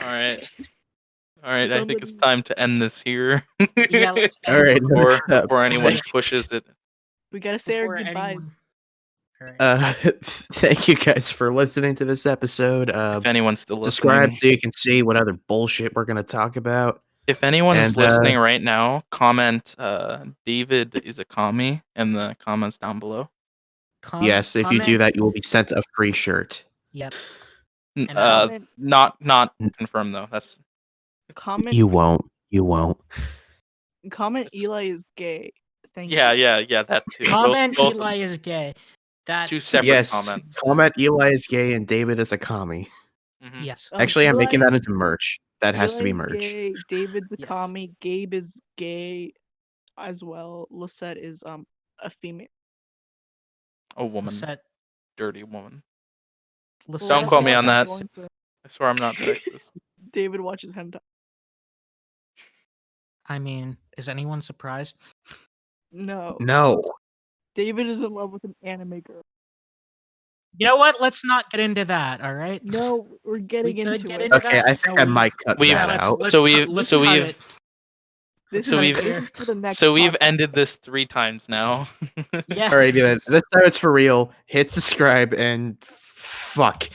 All right. I think it's Somebody- time to end this here. Yeah, let's All right, before anyone Thank- pushes it. we gotta say our before goodbyes. anyone. All right. thank you guys for listening to this episode. If anyone's still Subscribe listening, so you can see what other bullshit we're gonna talk about. if anyone is And, listening right now, comment David is a commie in the comments down below. Yes, if you do comment- that, you will be sent a free shirt. Yep. N- And comment- not confirmed though. That's comment. You won't. You won't. Comment. Eli is gay. Thank yeah, you. that too. Comment Both Eli is gay. That two separate Yes. comments. Comment Eli is gay and David is a commie. Mhm. Yes. Actually, I'm Eli- making that into merch. That has to be Eli's merch. Gay, David's a Yes. commie. Gabe is gay as well. Lisette is a female. A woman, Lisette, dirty woman. Lisette Don't is quote a me on guy. that. I swear I'm not sexist. David watches hentai. I mean, is anyone surprised? No. No. David is in love with an anime girl. You know what? Let's not get into that. All right. No, we're getting We could into get it. into Okay, that. I think No, I might cut We've- that let's- out. So we- let's so cut we've- it. This So is we've- this is for the next So we've podcast. ended this 3 times now. Yes. Alrighty then. This time it's for real. Hit subscribe and fuck.